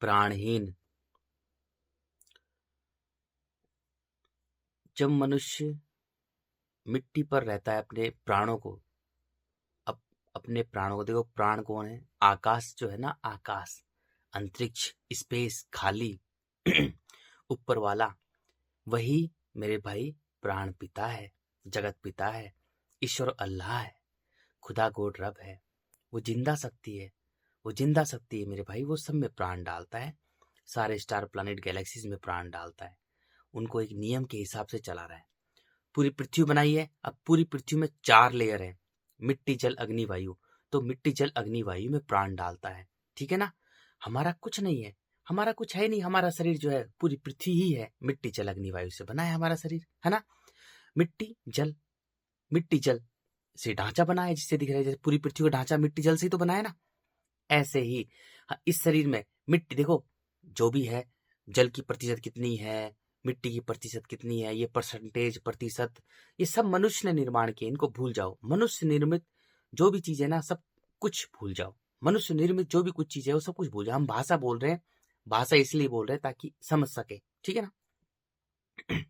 प्राणहीन। जब मनुष्य मिट्टी पर रहता है अपने प्राणों को अपने प्राणों को देखो, प्राण कौन है? आकाश जो है ना, आकाश, अंतरिक्ष, स्पेस, खाली ऊपर वाला, वही मेरे भाई प्राण पिता है, जगत पिता है, ईश्वर अल्लाह है, खुदा गोड रब है। वो जिंदा शक्ति है, वो जिंदा शक्ति है मेरे भाई। वो सब में प्राण डालता है, सारे स्टार प्लैनेट गैलेक्सीज में प्राण डालता है, उनको एक नियम के हिसाब से चला रहा है। पूरी पृथ्वी बनाई है, अब पूरी पृथ्वी में 4 लेयर है, मिट्टी जल अग्नि वायु। तो मिट्टी जल अग्नि वायु में प्राण डालता है, ठीक है ना। हमारा कुछ नहीं है, हमारा कुछ है नहीं, हमारा शरीर जो है पूरी पृथ्वी ही है, मिट्टी जल अग्नि वायु से बना है हमारा शरीर, है ना। मिट्टी जल से ढांचा बना है, जिससे दिख रहा है जैसे पूरी पृथ्वी का ढांचा मिट्टी जल से ही तो बना है ना। ऐसे ही इस शरीर में मिट्टी, देखो जो भी है, जल की प्रतिशत कितनी है, मिट्टी की प्रतिशत कितनी है, ये परसेंटेज, प्रतिशत, ये सब मनुष्य ने निर्माण किए। इनको भूल जाओ। मनुष्य निर्मित जो भी चीज है ना, सब कुछ भूल जाओ। मनुष्य निर्मित जो भी कुछ चीज है वो सब कुछ भूल जाओ। हम भाषा बोल रहे हैं, भाषा इसलिए बोल रहे हैं ताकि समझ सके, ठीक है ना।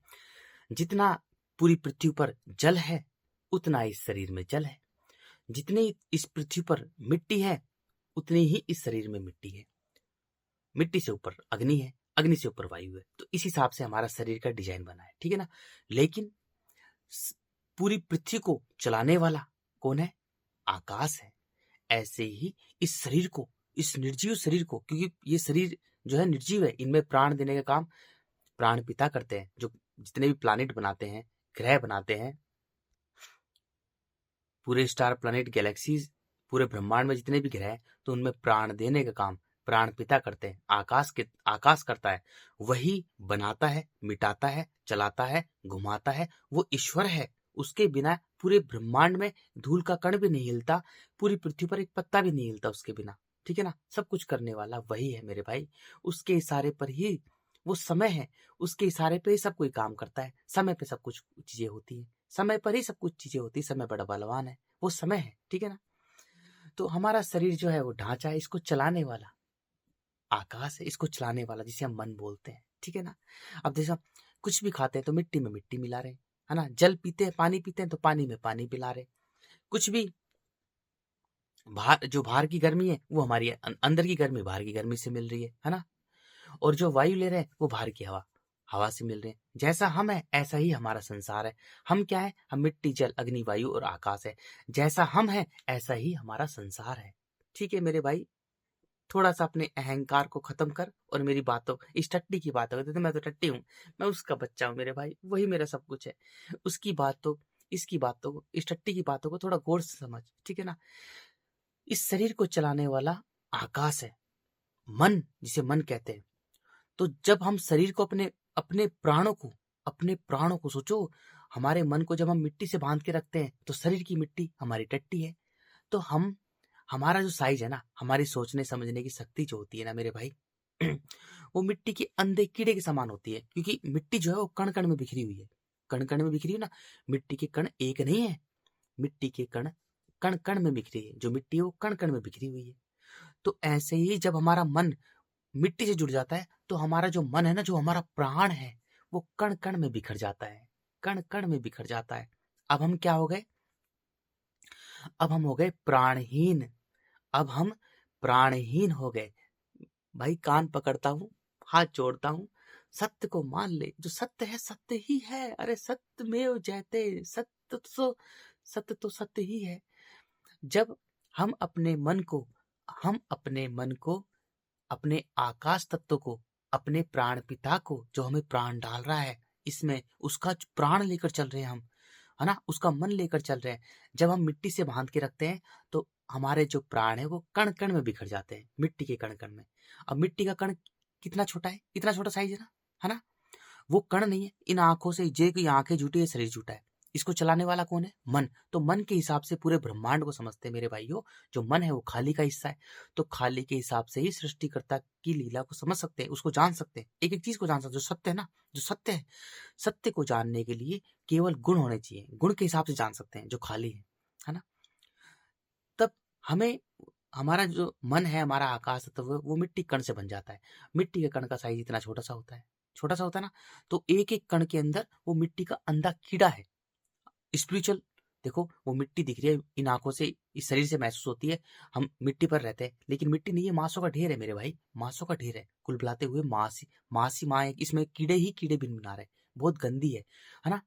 जितना पूरी पृथ्वी पर जल है उतना इस शरीर में जल है, जितनी इस पृथ्वी पर मिट्टी है उतनी ही इस शरीर में मिट्टी है। मिट्टी से ऊपर अग्नि है, अग्नि से ऊपर वायु है। तो इस हिसाब से हमारा शरीर का डिजाइन बना है, ठीक है ना। लेकिन पूरी पृथ्वी को चलाने वाला कौन है? आकाश है। ऐसे ही इस शरीर को, इस निर्जीव शरीर को, क्योंकि ये शरीर जो है निर्जीव है, इनमें प्राण देने का काम प्राण पिता करते हैं। जो जितने भी प्लानिट बनाते हैं, ग्रह बनाते हैं, पूरे स्टार प्लैनेट गैलेक्सीज, पूरे ब्रह्मांड में जितने भी ग्रह हैं, तो उनमें प्राण देने का काम प्राण पिता करते हैं, आकाश करता है। वही बनाता है, मिटाता है, चलाता है, घुमाता है। वो ईश्वर है। उसके बिना पूरे ब्रह्मांड में धूल का कण भी नहीं हिलता, पूरी पृथ्वी पर एक पत्ता भी नहीं हिलता उसके बिना, ठीक है ना। सब कुछ करने वाला वही है मेरे भाई। उसके इशारे पर ही वो समय है, उसके इशारे पे ही सब कोई काम करता है। समय पे सब कुछ चीजें होती है, समय पर ही सब कुछ चीजें होती है। समय बड़ा बलवान है, वो समय है, ठीक है ना। तो हमारा शरीर जो है वो ढांचा है, इसको चलाने वाला आकाश है, इसको चलाने वाला जिसे हम मन बोलते हैं, ठीक है ना। अब जैसे हम कुछ भी खाते हैं तो मिट्टी में मिट्टी मिला रहे हैं, है ना। जल पीते हैं, पानी पीते हैं तो पानी में पानी पिला रहे हैं। कुछ भी बाहर की गर्मी है वो हमारी अंदर की गर्मी बाहर की गर्मी से मिल रही है ना। और जो वायु ले रहे हैं वो बाहर की हवा से मिल रहे हैं। जैसा हम है ऐसा ही हमारा संसार है। हम क्या है? हम मिट्टी जल अग्नि वायु और आकाश है। जैसा हम है ऐसा ही हमारा संसार है, ठीक है मेरे भाई। थोड़ा सा अपने अहंकार को खत्म कर और मेरी बातों, इस टट्टी की बातों करते थे। मैं तो टट्टी हूँ, मैं उसका बच्चा हूँ मेरे भाई, वही मेरा सब कुछ है। उसकी बातों, इसकी बातों को, इस टट्टी की बातों को थोड़ा गौर से समझ, ठीक है ना। इस शरीर को चलाने वाला आकाश है, मन जिसे मन कहते हैं। तो जब हम शरीर को अपने अपने प्राणों को सोचो, हमारे मन को जब हम मिट्टी से बांध के रखते हैं तो शरीर की मिट्टी हमारी टट्टी है। तो हमारा जो साइज है ना, हमारी सोचने समझने की शक्ति जो होती है ना मेरे भाई, वो मिट्टी के अंधे कीड़े के समान होती है। क्योंकि मिट्टी जो है वो कण कण में बिखरी हुई है, कण कण में बिखरी है ना। मिट्टी के कण एक नहीं है, मिट्टी के कण कण कण में बिखरी है। जो मिट्टी है वो कण कण में बिखरी हुई है। तो ऐसे ही जब हमारा मन मिट्टी से जुड़ जाता है तो हमारा जो मन है ना, जो हमारा प्राण है, वो कण कण में बिखर जाता है, कण कण में बिखर जाता है। अब हम क्या हो गए? अब हम हो गए प्राणहीन। अब हम प्राणहीन हो गए। भाई कान पकड़ता हूँ, हाथ जोड़ता हूँ, सत्य को मान ले। जो सत्य है सत्य ही है। अरे सत्यमेव जयते, सत्य तो सत्य ही है। जब हम अपने मन को, हम अपने मन को, अपने आकाश तत्व को, अपने प्राण पिता को जो हमें प्राण डाल रहा है, इसमें उसका प्राण लेकर चल रहे हैं हम, है ना। उसका मन लेकर चल रहे हैं। जब हम मिट्टी से बांध के रखते हैं तो हमारे जो प्राण है वो कण कण में बिखर जाते हैं, मिट्टी के कण कण में। अब मिट्टी का कण कितना छोटा है, इतना छोटा साइज है ना। वो कण नहीं है। इन आंखों से जे की आंखें झूठी है, शरीर झूठा है। इसको चलाने वाला कौन है? मन। तो मन के हिसाब से पूरे ब्रह्मांड को समझते हैं मेरे भाइयों। जो मन है वो खाली का हिस्सा है। तो खाली के हिसाब से ही सृष्टिकर्ता की लीला को समझ सकते हैं, उसको जान सकते हैं, एक एक चीज को जान सकते हैं। जो सत्य है ना, जो सत्य है, सत्य को जानने के लिए केवल गुण होने चाहिए। गुण के हिसाब से जान सकते हैं जो खाली है ना। तब हमें हमारा जो मन है, हमारा आकाश तत्व, वो मिट्टी कण से बन जाता है। मिट्टी के कण का साइज इतना छोटा सा होता है, छोटा सा होता है ना। तो एक एक कण के अंदर वो मिट्टी का अंधा कीड़ा है। स्पिरिचुअल देखो, वो मिट्टी दिख रही है, इन आंखों से, इस शरीर से महसूस होती है। हम मिट्टी पर रहते हैं, लेकिन मिट्टी नहीं है, मांसों का ढेर है मेरे भाई, मांसों का ढेर है, कुलबुलाते हुए मासी मासी माँ है, इसमें कीड़े ही कीड़े बिन बना रहे, बहुत गंदी है ना।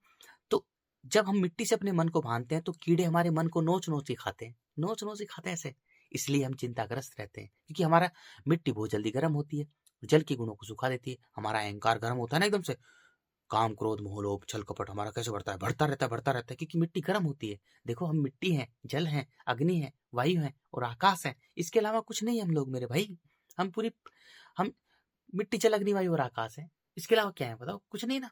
तो जब हम मिट्टी से अपने मन को बांधते हैं तो कीड़े हमारे मन को नोच नोच के खाते हैं, नोच नोच के खाते हैं ऐसे। इसलिए हम चिंताग्रस्त रहते हैं, क्योंकि हमारा मिट्टी बहुत जल्दी गर्म होती है, जल के गुणों को सुखा देती है। हमारा अहंकार गर्म होता है ना एकदम से, काम क्रोध मोह लोभ छल कपट हमारा कैसे बढ़ता है, बढ़ता रहता है, बढ़ता रहता है, क्योंकि मिट्टी गर्म होती है। देखो, हम मिट्टी हैं, जल हैं, अग्नि है, वायु है और आकाश है, इसके अलावा कुछ नहीं हम लोग मेरे भाई। हम पूरी हम मिट्टी जल अग्नि वायु और आकाश है, इसके अलावा क्या है बताओ, कुछ नहीं ना।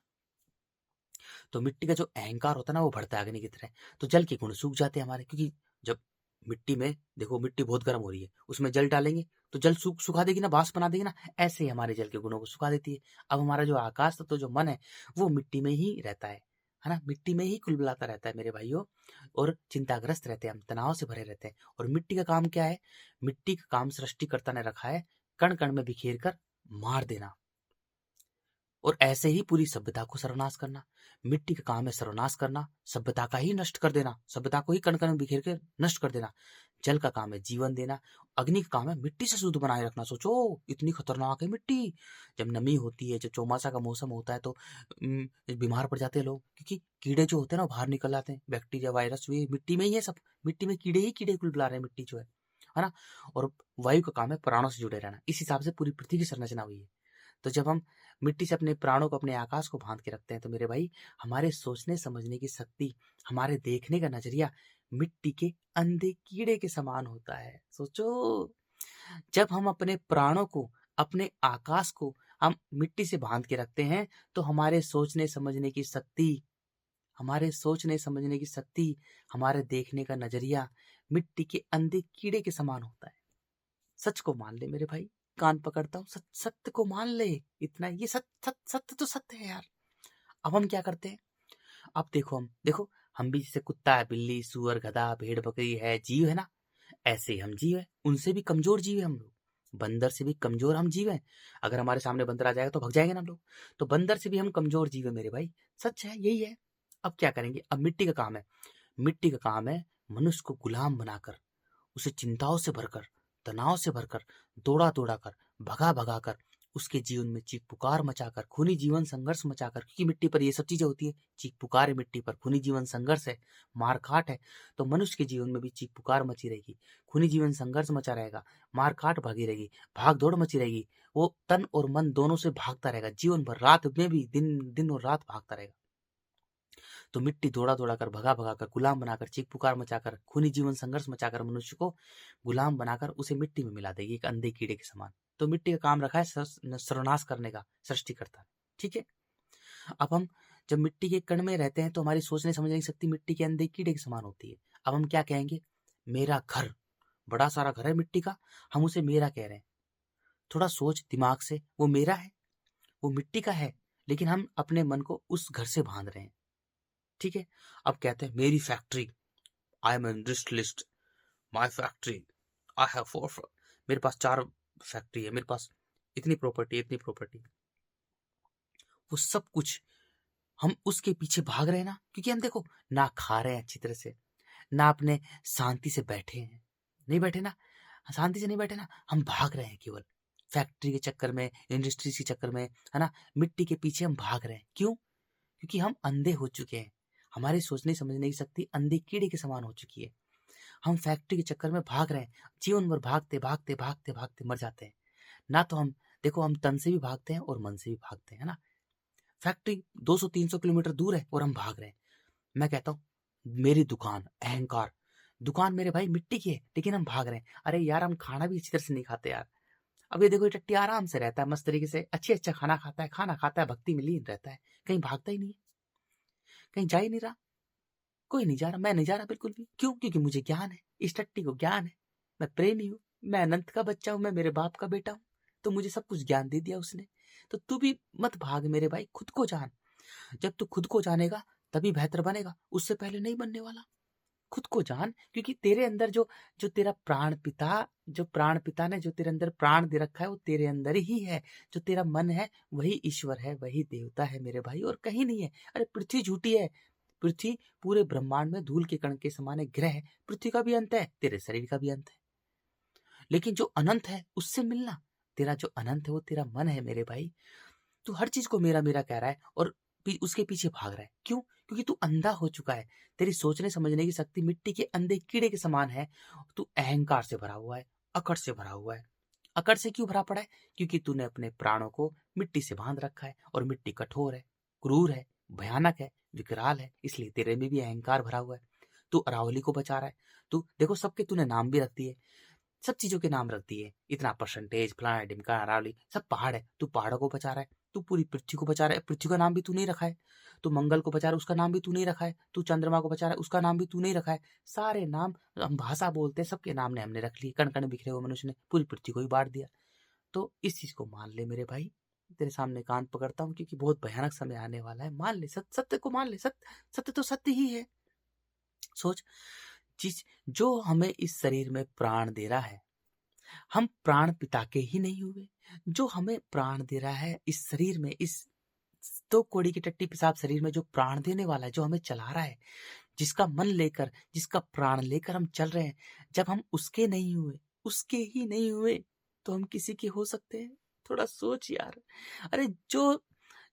तो मिट्टी का जो अहंकार होता है ना, वो बढ़ता है अग्नि की तरह। तो जल के गुण सूख जाते हैं हमारे, क्योंकि जब मिट्टी में, देखो मिट्टी बहुत गर्म हो रही है, उसमें जल डालेंगे तो जल सुखा देगी ना, बाष्प बना देगी ना, ऐसे ही हमारे जल के गुणों को सुखा देती है। अब हमारा जो आकाश तत्व, तो जो मन है, वो मिट्टी में ही रहता है ना, मिट्टी में ही कुलबुलाता रहता है मेरे भाइयों, और चिंताग्रस्त रहते हैं हम, तनाव से भरे रहते हैं। और मिट्टी का काम क्या है? मिट्टी का काम सृष्टिकर्ता ने रखा है कण कण में बिखेर कर मार देना, और ऐसे ही पूरी सभ्यता को सर्वनाश करना। मिट्टी का काम है सर्वनाश करना, सभ्यता का ही नष्ट कर देना, सभ्यता को ही कण कण में बिखेर के नष्ट कर देना। जल का काम है जीवन देना, अग्नि का काम है मिट्टी से शुद्ध बनाए रखना। सोचो, इतनी खतरनाक है मिट्टी। जब नमी होती है, जब चौमासा का मौसम होता है, तो बीमार पड़ जाते हैं लोग, क्योंकि कीड़े जो होते हैं ना, बाहर निकल आते हैं, बैक्टीरिया वायरस, भी मिट्टी में ही है सब। मिट्टी में कीड़े ही कीड़े कुल बुला रहे हैं, मिट्टी जो है ना। और वायु का काम है प्राणों से जुड़े रहना, इस हिसाब से पूरी पृथ्वी की संरचना हुई है। तो जब हम मिट्टी से अपने प्राणों को, अपने आकाश को बांध के रखते हैं, तो मेरे भाई, हमारे सोचने समझने की शक्ति, हमारे देखने का नजरिया मिट्टी के अंधे कीड़े के समान होता है। सोचो, जब हम अपने प्राणों को, अपने आकाश को हम मिट्टी से बांध के रखते हैं, तो हमारे सोचने समझने की शक्ति, हमारे सोचने समझने की शक्ति, हमारे देखने का नजरिया मिट्टी के अंधे कीड़े के समान होता है। सच को मान ले मेरे भाई, कान पकड़ता हूँ, सत्य को मान ले। इतना ये सत्य तो सत्य है यार। अब हम क्या करते हैं? अब देखो हम भी, जैसे कुत्ता है, बिल्ली, सुअर, गधा, भेड़, बकरी है, जीव है ना, ऐसे ही हम जीव है, उनसे भी कमजोर जीव है हम लोग। बंदर से भी कमजोर हम जीव हैं। अगर हमारे सामने बंदर आ जाएगा तो भग जाएंगे ना हम लोग। तो बंदर से भी हम कमजोर जीव है मेरे भाई, सच है, यही है। अब क्या करेंगे? अब मिट्टी का काम है, मिट्टी का काम है मनुष्य को गुलाम बनाकर, उसे चिंताओं से भरकर, तनाव से भरकर, दौड़ा दौड़ा कर, भगा भगा कर, उसके जीवन में चीख पुकार मचाकर, खूनी जीवन संघर्ष मचाकर, क्योंकि मिट्टी पर ये सब चीजें होती है, चीख पुकार है मिट्टी पर, खूनी जीवन संघर्ष है, मार काट है। तो मनुष्य के जीवन में भी चीख पुकार मची रहेगी, खूनी जीवन संघर्ष मचा रहेगा, मार काट भागी रहेगी, भाग दौड़ मची रहेगी। वो तन और मन दोनों से भागता रहेगा जीवन भर, रात में भी, दिन दिन और रात भागता रहेगा। तो मिट्टी दौड़ा दौड़ा कर, भगा भगा कर, गुलाम बनाकर, चीख पुकार मचाकर, खूनी जीवन संघर्ष मचाकर, मनुष्य को गुलाम बनाकर उसे मिट्टी में मिला देगी, एक अंधे कीड़े के समान। तो मिट्टी का काम रखा है सर्वनाश करने का, सृष्टिकर्ता ने। ठीक है। अब हम जब मिट्टी के कण में रहते हैं, तो हमारी सोचने समझने की शक्ति मिट्टी के अंधे कीड़े के समान होती है। अब हम क्या कहेंगे? मेरा घर, बड़ा सारा घर है मिट्टी का, हम उसे मेरा कह रहे हैं। थोड़ा सोच दिमाग से, वो मेरा है, वो मिट्टी का है, लेकिन हम अपने मन को उस घर से बांध रहे हैं। ठीक है। अब कहते हैं मेरी factory, I am industrialist, my factory, I have 4, मेरे पास 4 फैक्ट्री है, मेरे पास इतनी प्रॉपर्टी, इतनी प्रॉपर्टी। वो सब कुछ हम उसके पीछे भाग रहे हैं ना, क्योंकि हम देखो ना खा रहे हैं अच्छी तरह से, ना अपने शांति से बैठे हैं, नहीं बैठे ना, शांति से नहीं बैठे ना, हम भाग रहे हैं केवल फैक्ट्री के चक्कर में, इंडस्ट्री के चक्कर में, है ना, मिट्टी के पीछे हम भाग रहे हैं। क्यों? क्योंकि हम अंधे हो चुके हैं, हमारी सोचने समझने की शक्ति अंधे कीड़े के समान हो चुकी है। हम फैक्ट्री के चक्कर में भाग रहे हैं, जीवन भर भागते भागते भागते भागते मर जाते हैं ना। तो हम देखो, हम तन से भी भागते हैं और मन से भी भागते हैं, है ना। फैक्ट्री 200-300 किलोमीटर दूर है और हम भाग रहे हैं। मैं कहता हूँ मेरी दुकान, अहंकार, दुकान मेरे भाई मिट्टी की है, लेकिन हम भाग रहे हैं। अरे यार, हम खाना भी अच्छी तरह से नहीं खाते यार। अब ये देखो, ये टट्टी आराम से रहता है, मस्त तरीके से अच्छा खाना खाता है, भक्ति में लीन रहता है, कहीं भागता ही नहीं है, कहीं जा ही नहीं रहा। कोई नहीं जा रहा, मैं नहीं जा रहा बिल्कुल भी। क्यों? क्योंकि मुझे ज्ञान है, इस टट्टी को ज्ञान है, मैं प्रेमी हूँ, मैं अनंत का बच्चा हूँ, मैं मेरे बाप का बेटा हूँ, तो मुझे सब कुछ ज्ञान दे दिया उसने। तो तू भी मत भाग मेरे भाई, खुद को जान। जब तू खुद को जानेगा तभी बेहतर बनेगा, उससे पहले नहीं बनने वाला। खुद को जान, क्योंकि तेरे अंदर जो जो तेरा प्राण पिता ने जो तेरे अंदर प्राण दे रखा है वो तेरे अंदर ही है। जो तेरा मन है वही ईश्वर है, वही देवता है मेरे भाई, और कहीं नहीं है। अरे पृथ्वी झूठी है, पृथ्वी पूरे ब्रह्मांड में धूल के कण के समान है, ग्रह है। पृथ्वी का भी अंत है, तेरे शरीर का भी अंत है, लेकिन जो अनंत है उससे मिलना। तेरा जो अनंत है वो तेरा मन है मेरे भाई। तू हर चीज को मेरा मेरा कह रहा है और उसके पीछे भाग रहा है। क्यों? क्योंकि तू अंधा हो चुका है। तेरी सोचने समझने की शक्ति मिट्टी के अंधे कीड़े के समान है। तू अहंकार से भरा हुआ है, अकड़ से भरा हुआ है। अकड़ से क्यों भरा पड़ा है? क्योंकि तूने अपने प्राणों को मिट्टी से बांध रखा है, और मिट्टी कठोर है, क्रूर है, भयानक है, विकराल है, इसलिए तेरे में भी अहंकार भरा हुआ है। तू अरावली को बचा रहा है। तू देखो, सबके तूने नाम भी रख दिए, सब चीजों के नाम रख दिए, इतना परसेंटेज, फलाना ढिमका, अरावली, सब पहाड़ है। तू पहाड़ों को बचा रहा है, तू पूरी पृथ्वी को बचा रहा है, पृथ्वी का नाम भी तू नहीं रखा है। तू मंगल को बचा रहा है, उसका नाम भी तू नहीं रखा है। तू चंद्रमा को बचा रहा है, उसका नाम भी तू नहीं रखा है। सारे नाम हम भाषा बोलते हैं, सबके नाम ने हमने रख लिए। कण कण बिखरे हुए मनुष्य ने पूरी पृथ्वी को ही बांट दिया। तो इस चीज को मान ले मेरे भाई। तेरे सामने कान पकड़ता हूँ, क्योंकि बहुत भयानक समय आने वाला है। मान ले, सत्य को मान ले। सत्य तो सत्य ही है। सोच, जिस जो हमें इस शरीर में प्राण दे रहा है, हम प्राण पिता के ही नहीं हुए? जो हमें प्राण दे रहा है इस शरीर में, इस दो कोड़ी की टट्टी पेशाब शरीर में जो प्राण देने वाला है, जो हमें चला रहा है, जिसका मन लेकर, जिसका प्राण लेकर हम चल रहे हैं, जब हम उसके नहीं हुए, उसके ही नहीं हुए, तो हम किसी के हो सकते हैं? थोड़ा सोच यार। अरे जो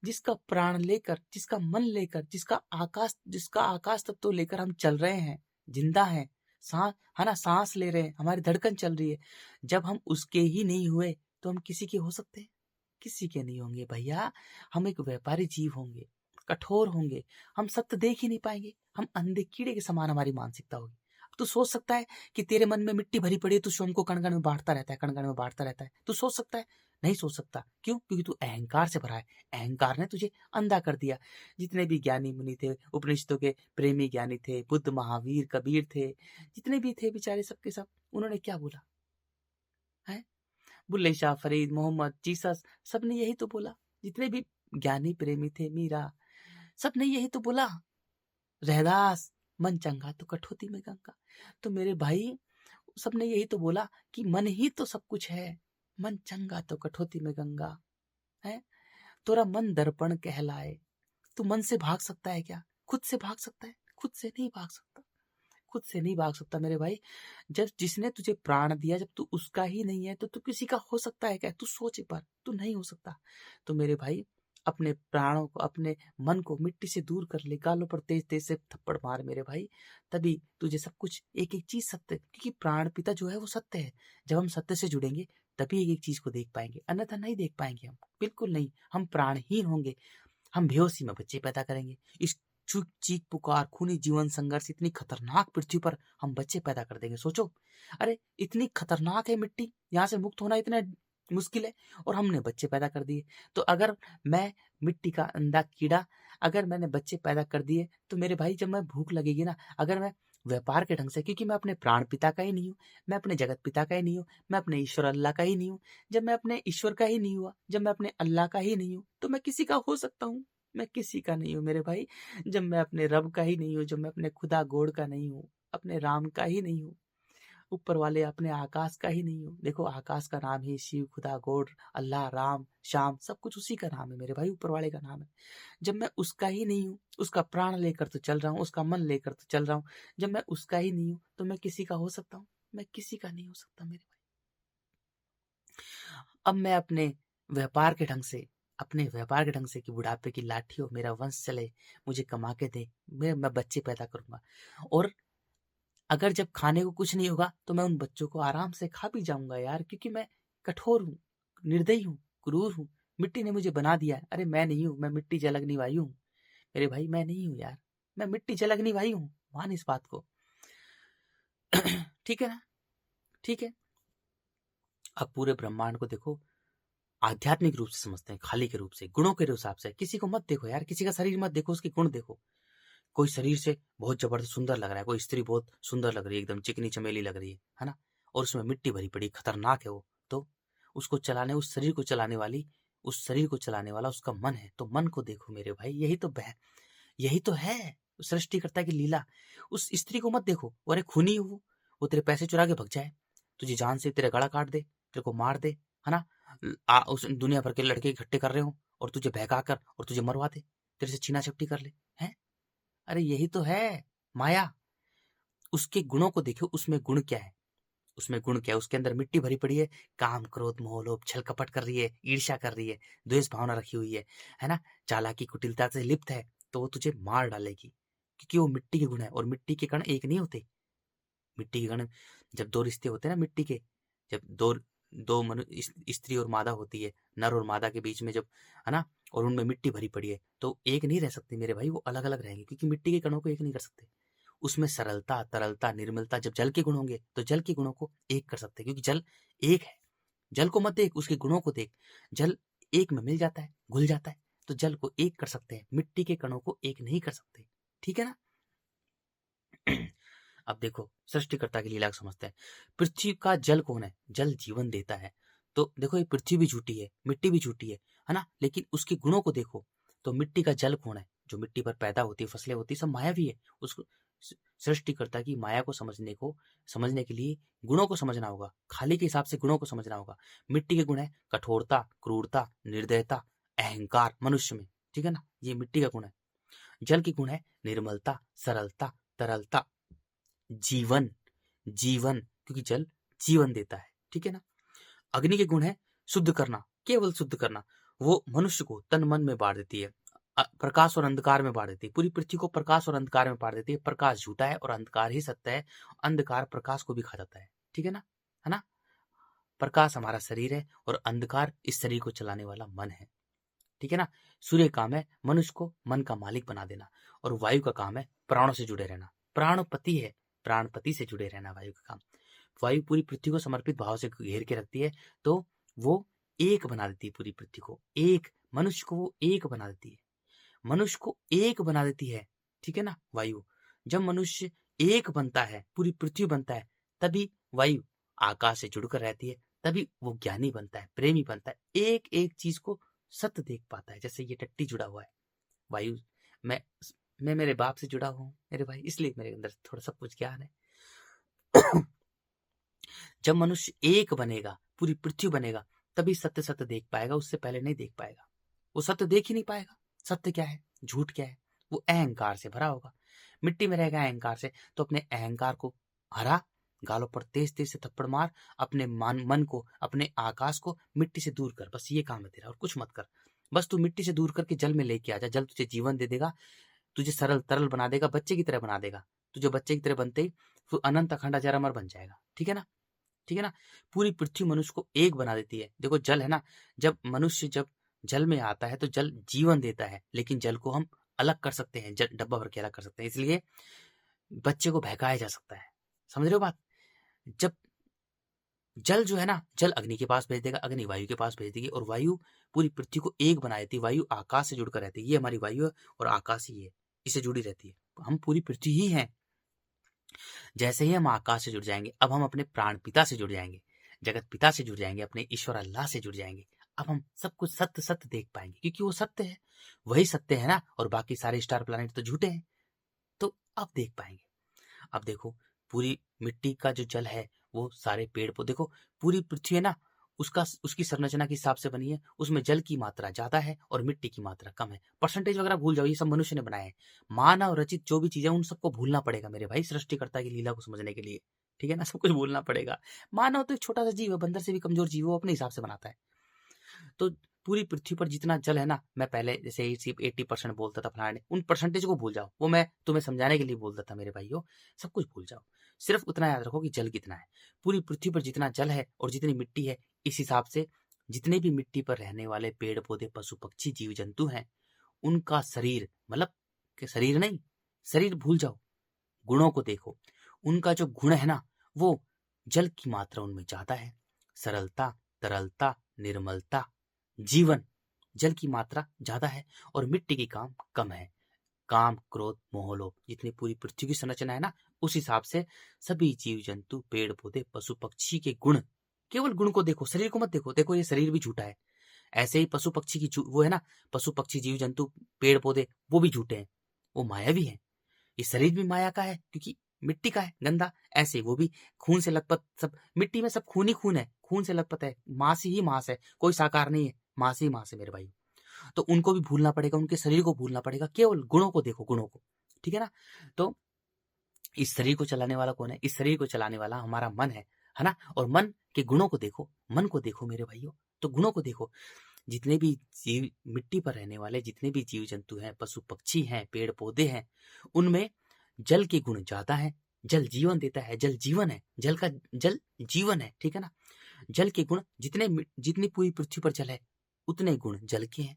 जिसका प्राण लेकर, जिसका मन लेकर, जिसका आकाश तत्व लेकर हम चल रहे हैं, जिंदा हैं, सांस है ना, सांस ले रहे हैं, हमारी धड़कन चल रही है, जब हम उसके ही नहीं हुए तो हम किसी के हो सकते हैं? किसी के नहीं होंगे भैया। हम एक व्यापारी जीव होंगे, कठोर होंगे, हम सत्य देख ही नहीं पाएंगे, हम अंधे कीड़े के समान हमारी मानसिकता होगी। अब तू सोच सकता है कि तेरे मन में मिट्टी भरी पड़ी है, तू स्वयं को कण कण में बांटता रहता है, कण कण में बांटता रहता है। तू सोच सकता है? नहीं सोच सकता। क्यों? क्योंकि तू अहंकार से भरा है। अहंकार ने तुझे अंधा कर दिया। जितने भी ज्ञानी मुनि थे, उपनिषदों के प्रेमी ज्ञानी थे, बुद्ध, महावीर, कबीर थे, जितने भी थे बेचारे, सबके सब उन्होंने क्या बोला है? बुल्ले शाह, फरीद, मोहम्मद, जीसस, सबने यही तो बोला। जितने भी ज्ञानी प्रेमी थे, मीरा, सबने यही तो बोला। रहदास, मन चंगा तो कठौती में गंगा। तो मेरे भाई, सबने यही तो बोला कि मन ही तो सब कुछ है, मन चंगा तो कठौती में गंगा है। तोरा मन दर्पण कहलाए। तू मन से भाग सकता है क्या? खुद से भाग सकता है? खुद से नहीं भाग सकता, खुद से नहीं भाग सकता मेरे भाई। जब जिसने तुझे प्राण दिया, जब तू उसका ही नहीं है, तो तू किसी का हो सकता है क्या? तू सोच एक बार, तू नहीं हो सकता। तो मेरे भाई, अपने प्राणों को, अपने मन को मिट्टी से दूर कर ले, गालों पर तेज तेज से थप्पड़ मार मेरे भाई। तभी तुझे सब कुछ, एक एक चीज सत्य, क्योंकि प्राण पिता जो है वो सत्य है। जब हम सत्य से जुड़ेंगे तभी एक एक चीज को देख पाएंगे, अन्यथा नहीं देख पाएंगे हम, बिल्कुल नहीं। हम प्राणहीन होंगे। हम बेहोशी में बच्चे पैदा करेंगे। इस चूक चीख पुकार, खूनी जीवन संघर्ष, इतनी खतरनाक पृथ्वी पर हम बच्चे पैदा कर देंगे, सोचो। अरे इतनी खतरनाक है मिट्टी, यहाँ से मुक्त होना इतना मुश्किल है, और हमने बच्चे पैदा कर दिए। तो अगर मैं मिट्टी का अंधा कीड़ा, अगर मैंने बच्चे पैदा कर दिए, तो मेरे भाई जब मैं भूख लगेगी ना, अगर मैं व्यापार के ढंग से, क्योंकि मैं अपने प्राण पिता का ही नहीं हूँ, मैं अपने जगत पिता का ही नहीं हूँ, मैं अपने ईश्वर अल्लाह का ही नहीं हूँ, जब मैं अपने ईश्वर का ही नहीं हुआ, जब मैं अपने अल्लाह का ही नहीं हूँ, तो मैं किसी का हो सकता हूँ? मैं किसी का नहीं हूँ मेरे भाई। जब मैं अपने रब का ही नहीं हूँ, जब मैं अपने खुदा गोड़ का नहीं हूँ, अपने राम का ही नहीं हूँ, ऊपर वाले अपने आकाश का ही नहीं हूँ। देखो, आकाश का नाम ही शिव, खुदा, गोड़, अल्लाह, राम, श्याम, सब कुछ उसी का नाम है मेरे भाई, ऊपर वाले का नाम है। जब मैं उसका ही नहीं हूँ, उसका प्राण लेकर तो चल रहा हूँ, उसका मन लेकर तो चल रहा हूँ, जब मैं उसका ही नहीं हूँ, तो मैं किसी का हो सकता हूँ? मैं किसी का नहीं हो सकता मेरे भाई। अब मैं अपने व्यापार के ढंग से कि बुढ़ापे की लाठी हो, मेरा वंश चले, मुझे कमा के दे, मैं बच्चे पैदा करूंगा, और अगर जब खाने को कुछ नहीं होगा तो मैं उन बच्चों को आराम से खा भी जाऊंगा यार, क्योंकि मैं कठोर हूँ, निर्दयी हूँ, क्रूर हूँ। मिट्टी ने मुझे बना दिया है। अरे मैं नहीं हूँ, मैं मिट्टी जलअग्नि वायु हूँ मेरे भाई, मैं नहीं हूँ यार, मैं मिट्टी जलअग्नि वायु हूँ, मान इस बात को। ठीक है ना? ठीक है। अब पूरे ब्रह्मांड को देखो, आध्यात्मिक रूप से समझते हैं, खाली के रूप से, गुणों के हिसाब से। किसी को मत देखो यार, किसी का शरीर मत देखो, उसके गुण देखो। कोई शरीर से बहुत जबरदस्त सुंदर लग रहा है, कोई स्त्री बहुत सुंदर लग रही है, एकदम चिकनी चमेली लग रही है ना, और उसमें मिट्टी भरी पड़ी, खतरनाक है वो, तो उसको चलाने, उस शरीर को चलाने वाली, उस शरीर को चलाने वाला उसका मन है। तो मन को देखो मेरे भाई, यही तो है, सृष्टिकर्ता की लीला। उस स्त्री को मत देखो, वो अरे खूनी है वो तेरे पैसे चुरा के भग जाए, तुझे जान से तेरे गला काट दे, तेरे को मार दे, है ना, उस दुनिया भर के लड़के इकट्ठे कर रहे हो और तुझे बहका कर और तुझे मरवा दे, तेरे से छीना झपटी कर ले, हैं? अरे यही तो है माया। उसके गुणों को देखो, उसमें गुण क्या है, उसमें गुण क्या है? उसके अंदर मिट्टी भरी पड़ी है, काम क्रोध मोह लोभ छल कपट कर रही है, ईर्ष्या कर रही है, द्वेष भावना रखी हुई है ना, चालाकी कुटिलता से लिप्त है, तो वो तुझे मार डालेगी, क्योंकि वो मिट्टी के गुण है। और मिट्टी के कण एक नहीं होते। मिट्टी के कण, जब दो रिश्ते होते हैं ना मिट्टी के, जब दो दो स्त्री और मादा होती है, नर और मादा के बीच में जब, है ना, और उनमें मिट्टी भरी पड़ी है, तो एक नहीं रह सकती मेरे भाई, वो अलग अलग रहेंगे, क्योंकि मिट्टी के कणों को एक नहीं कर सकते। उसमें सरलता, तरलता, निर्मलता, जब जल के गुण होंगे तो जल के गुणों को एक कर सकते हैं, क्योंकि जल एक है। जल को मत देख, उसके गुणों को देख। जल एक में मिल जाता है, घुल जाता है, तो जल को एक कर सकते हैं, मिट्टी के कणों को एक नहीं कर सकते। ठीक है ना? अब देखो सृष्टिकर्ता की लीला को समझते हैं। पृथ्वी का जल कौन है? जल जीवन देता है। तो देखो ये पृथ्वी भी झूठी है, मिट्टी भी झूठी है ना, लेकिन उसके गुणों को देखो। तो मिट्टी का जल कौन है? जो मिट्टी पर पैदा होती है, फसलें होती है, सब मायावी है। उसको सृष्टिकर्ता की माया को समझने के लिए गुणों को समझना होगा, खाली के हिसाब से गुणों को समझना होगा। मिट्टी के गुण है कठोरता, क्रूरता, निर्दयता, अहंकार मनुष्य में, ठीक है ना, ये मिट्टी का गुण है। जल के गुण है निर्मलता, सरलता, तरलता, जीवन, जीवन, क्योंकि जल जीवन देता है, ठीक है ना। अग्नि के गुण है शुद्ध करना, केवल शुद्ध करना, वो मनुष्य को तन मन में बांट देती है, प्रकाश और अंधकार में बांट देती है, पूरी पृथ्वी को प्रकाश और अंधकार में बांट देती है। प्रकाश झूठा है और अंधकार ही सत्य है, अंधकार प्रकाश को भी खा जाता है, ठीक है ना, है ना। प्रकाश हमारा शरीर है और अंधकार इस शरीर को चलाने वाला मन है, ठीक है ना। सूर्य का काम है मनुष्य को मन का मालिक बना देना, और वायु का काम है प्राणों से जुड़े रहना। प्राणपति है, प्राणपति से जुड़े रहना वायु का काम। वायु पूरी पृथ्वी को समर्पित भाव से घेर के रखती है, तो वो एक बना देती है पूरी पृथ्वी को, एक मनुष्य को वो एक बना देती है, मनुष्य को एक बना देती है, ठीक है ना वायु। जब मनुष्य एक बनता है, पूरी पृथ्वी बनता है, तभी वायु आकाश से जुड़कर रहती है, तभी वो ज्ञानी बनता है, प्रेमी बनता है, एक एक चीज को सत्य देख पाता है। जैसे ये टट्टी जुड़ा हुआ है वायु, मैं मैं मेरे बाप से जुड़ा हूँ मेरे भाई, इसलिए मेरे अंदर थोड़ा सब कुछ ज्ञान है। जब मनुष्य एक बनेगा, पूरी पृथ्वी बनेगा, तभी सत्य सत्य देख पाएगा, उससे पहले नहीं देख पाएगा। वो सत्य देख ही नहीं पाएगा। सत्य क्या है, झूठ क्या है, वो अहंकार से भरा होगा। मिट्टी में रहेगा अहंकार से, तो अपने अहंकार को हरा, गालों पर तेज तेज से थप्पड़ मार, अपने मन को, अपने आकाश को मिट्टी से दूर कर, बस ये काम है तेरा, और कुछ मत कर। बस तू मिट्टी से दूर करके जल में लेके आ जा, जल तुझे जीवन दे देगा, तुझे सरल तरल बना देगा, बच्चे की तरह बना देगा। तुझे बच्चे की तरह बनते ही तू अनंत अखंड अजर अमर बन जाएगा, ठीक है ना, ठीक है ना। पूरी पृथ्वी मनुष्य को एक बना देती है। देखो जल है ना, जब मनुष्य जब जल में आता है तो जल जीवन देता है, लेकिन जल को हम अलग कर सकते हैं, डब्बा भर के अलग कर सकते हैं, इसलिए बच्चे को बहकाया जा सकता है। समझ रहे हो बात? जब जल जो है ना, जल अग्नि के पास भेज देगा, अग्नि वायु के पास भेज देगी, और वायु पूरी पृथ्वी को एक बना देती है। वायु आकाश से जुड़कर रहती है, ये हमारी वायु है और आकाश ही है, इससे जुड़ी रहती है। हम पूरी पृथ्वी ही हैं। जैसे ही हम आकाश से जुड़ जाएंगे, अब हम अपने प्राण पिता से जुड़ जाएंगे, जगत पिता से जुड़ जाएंगे, अपने ईश्वर अल्लाह से जुड़ जाएंगे। अब हम सब कुछ सत्य सत्य देख पाएंगे, क्योंकि वो सत्य है, वही सत्य है ना, और बाकी सारे स्टार प्लैनेट तो झूठे हैं। तो अब देख पाएंगे। अब देखो पूरी मिट्टी का जो जल है, वो सारे पेड़ पौधे, देखो पूरी पृथ्वी है ना, उसकी संरचना के हिसाब से बनी है, उसमें जल की मात्रा ज्यादा है और मिट्टी की मात्रा कम है। परसेंटेज वगैरह भूल जाओ, ये सब मनुष्य ने बनाया है। मानव रचित जो भी चीजें, उन सबको भूलना पड़ेगा मेरे भाई, सृष्टिकर्ता की लीला को समझने के लिए, ठीक है ना, सब कुछ भूलना पड़ेगा। मानव तो एक छोटा सा जीव है, बंदर से भी कमजोर जीव, वो अपने हिसाब से बनाता है। तो पूरी पृथ्वी पर जितना जल है ना, मैं पहले जैसे 80% बोलता था फलाने, उन परसेंटेज को भूल जाओ, वो मैं तुम्हें समझाने के लिए बोलता था मेरे भाइयों। सब कुछ भूल जाओ, सिर्फ उतना याद रखो कि जल कितना है। पूरी पृथ्वी पर जितना जल है और जितनी मिट्टी है, इस हिसाब से जितने भी मिट्टी पर रहने वाले पेड़ पौधे, पशु पक्षी, जीव जंतु हैं, उनका शरीर, मतलब कि शरीर नहीं, शरीर भूल जाओ, गुणों को देखो। उनका जो गुण है ना, वो जल की मात्रा उनमें ज्यादा है, सरलता, तरलता, निर्मलता, जीवन, जल की मात्रा ज्यादा है, और मिट्टी की काम कम है। काम क्रोध मोह लोभ, जितनी पूरी पृथ्वी की संरचना है ना, उस हिसाब से सभी जीव जंतु, पेड़ पौधे, पशु पक्षी के गुण, केवल गुण को देखो, शरीर को मत देखो। देखो ये शरीर भी झूठा है, ऐसे ही पशु पक्षी की वो है ना, पशु पक्षी जीव जंतु पेड़ पौधे, वो भी झूठे हैं, वो मायावी हैं। ये शरीर भी माया का है क्योंकि मिट्टी का है, गंदा। ऐसे वो भी खून से लथपथ, सब मिट्टी में सब खून ही खून है, खून से लथपथ है, मांस ही मांस है, कोई साकार नहीं है, मांस ही मांस है मेरे भाई। तो उनको भी भूलना पड़ेगा, उनके शरीर को भूलना पड़ेगा, केवल गुणों को देखो, गुणों को। ठीक है ना? तो इस शरीर को चलाने वाला कौन है? इस शरीर को चलाने वाला हमारा मन है ना? और मन के गुणों को देखो, मन को देखो मेरे भाइयों, तो गुणों को देखो। जितने भी जीव, मिट्टी पर रहने वाले जितने भी जीव जंतु हैं, पशु पक्षी हैं, पेड़ पौधे हैं, उनमें जल के गुण ज्यादा हैं। जल जीवन देता है, जल जीवन है, जल जीवन है। ठीक है ना? जल के गुण जितनी पूरी पृथ्वी पर जल है, उतने गुण जल के हैं।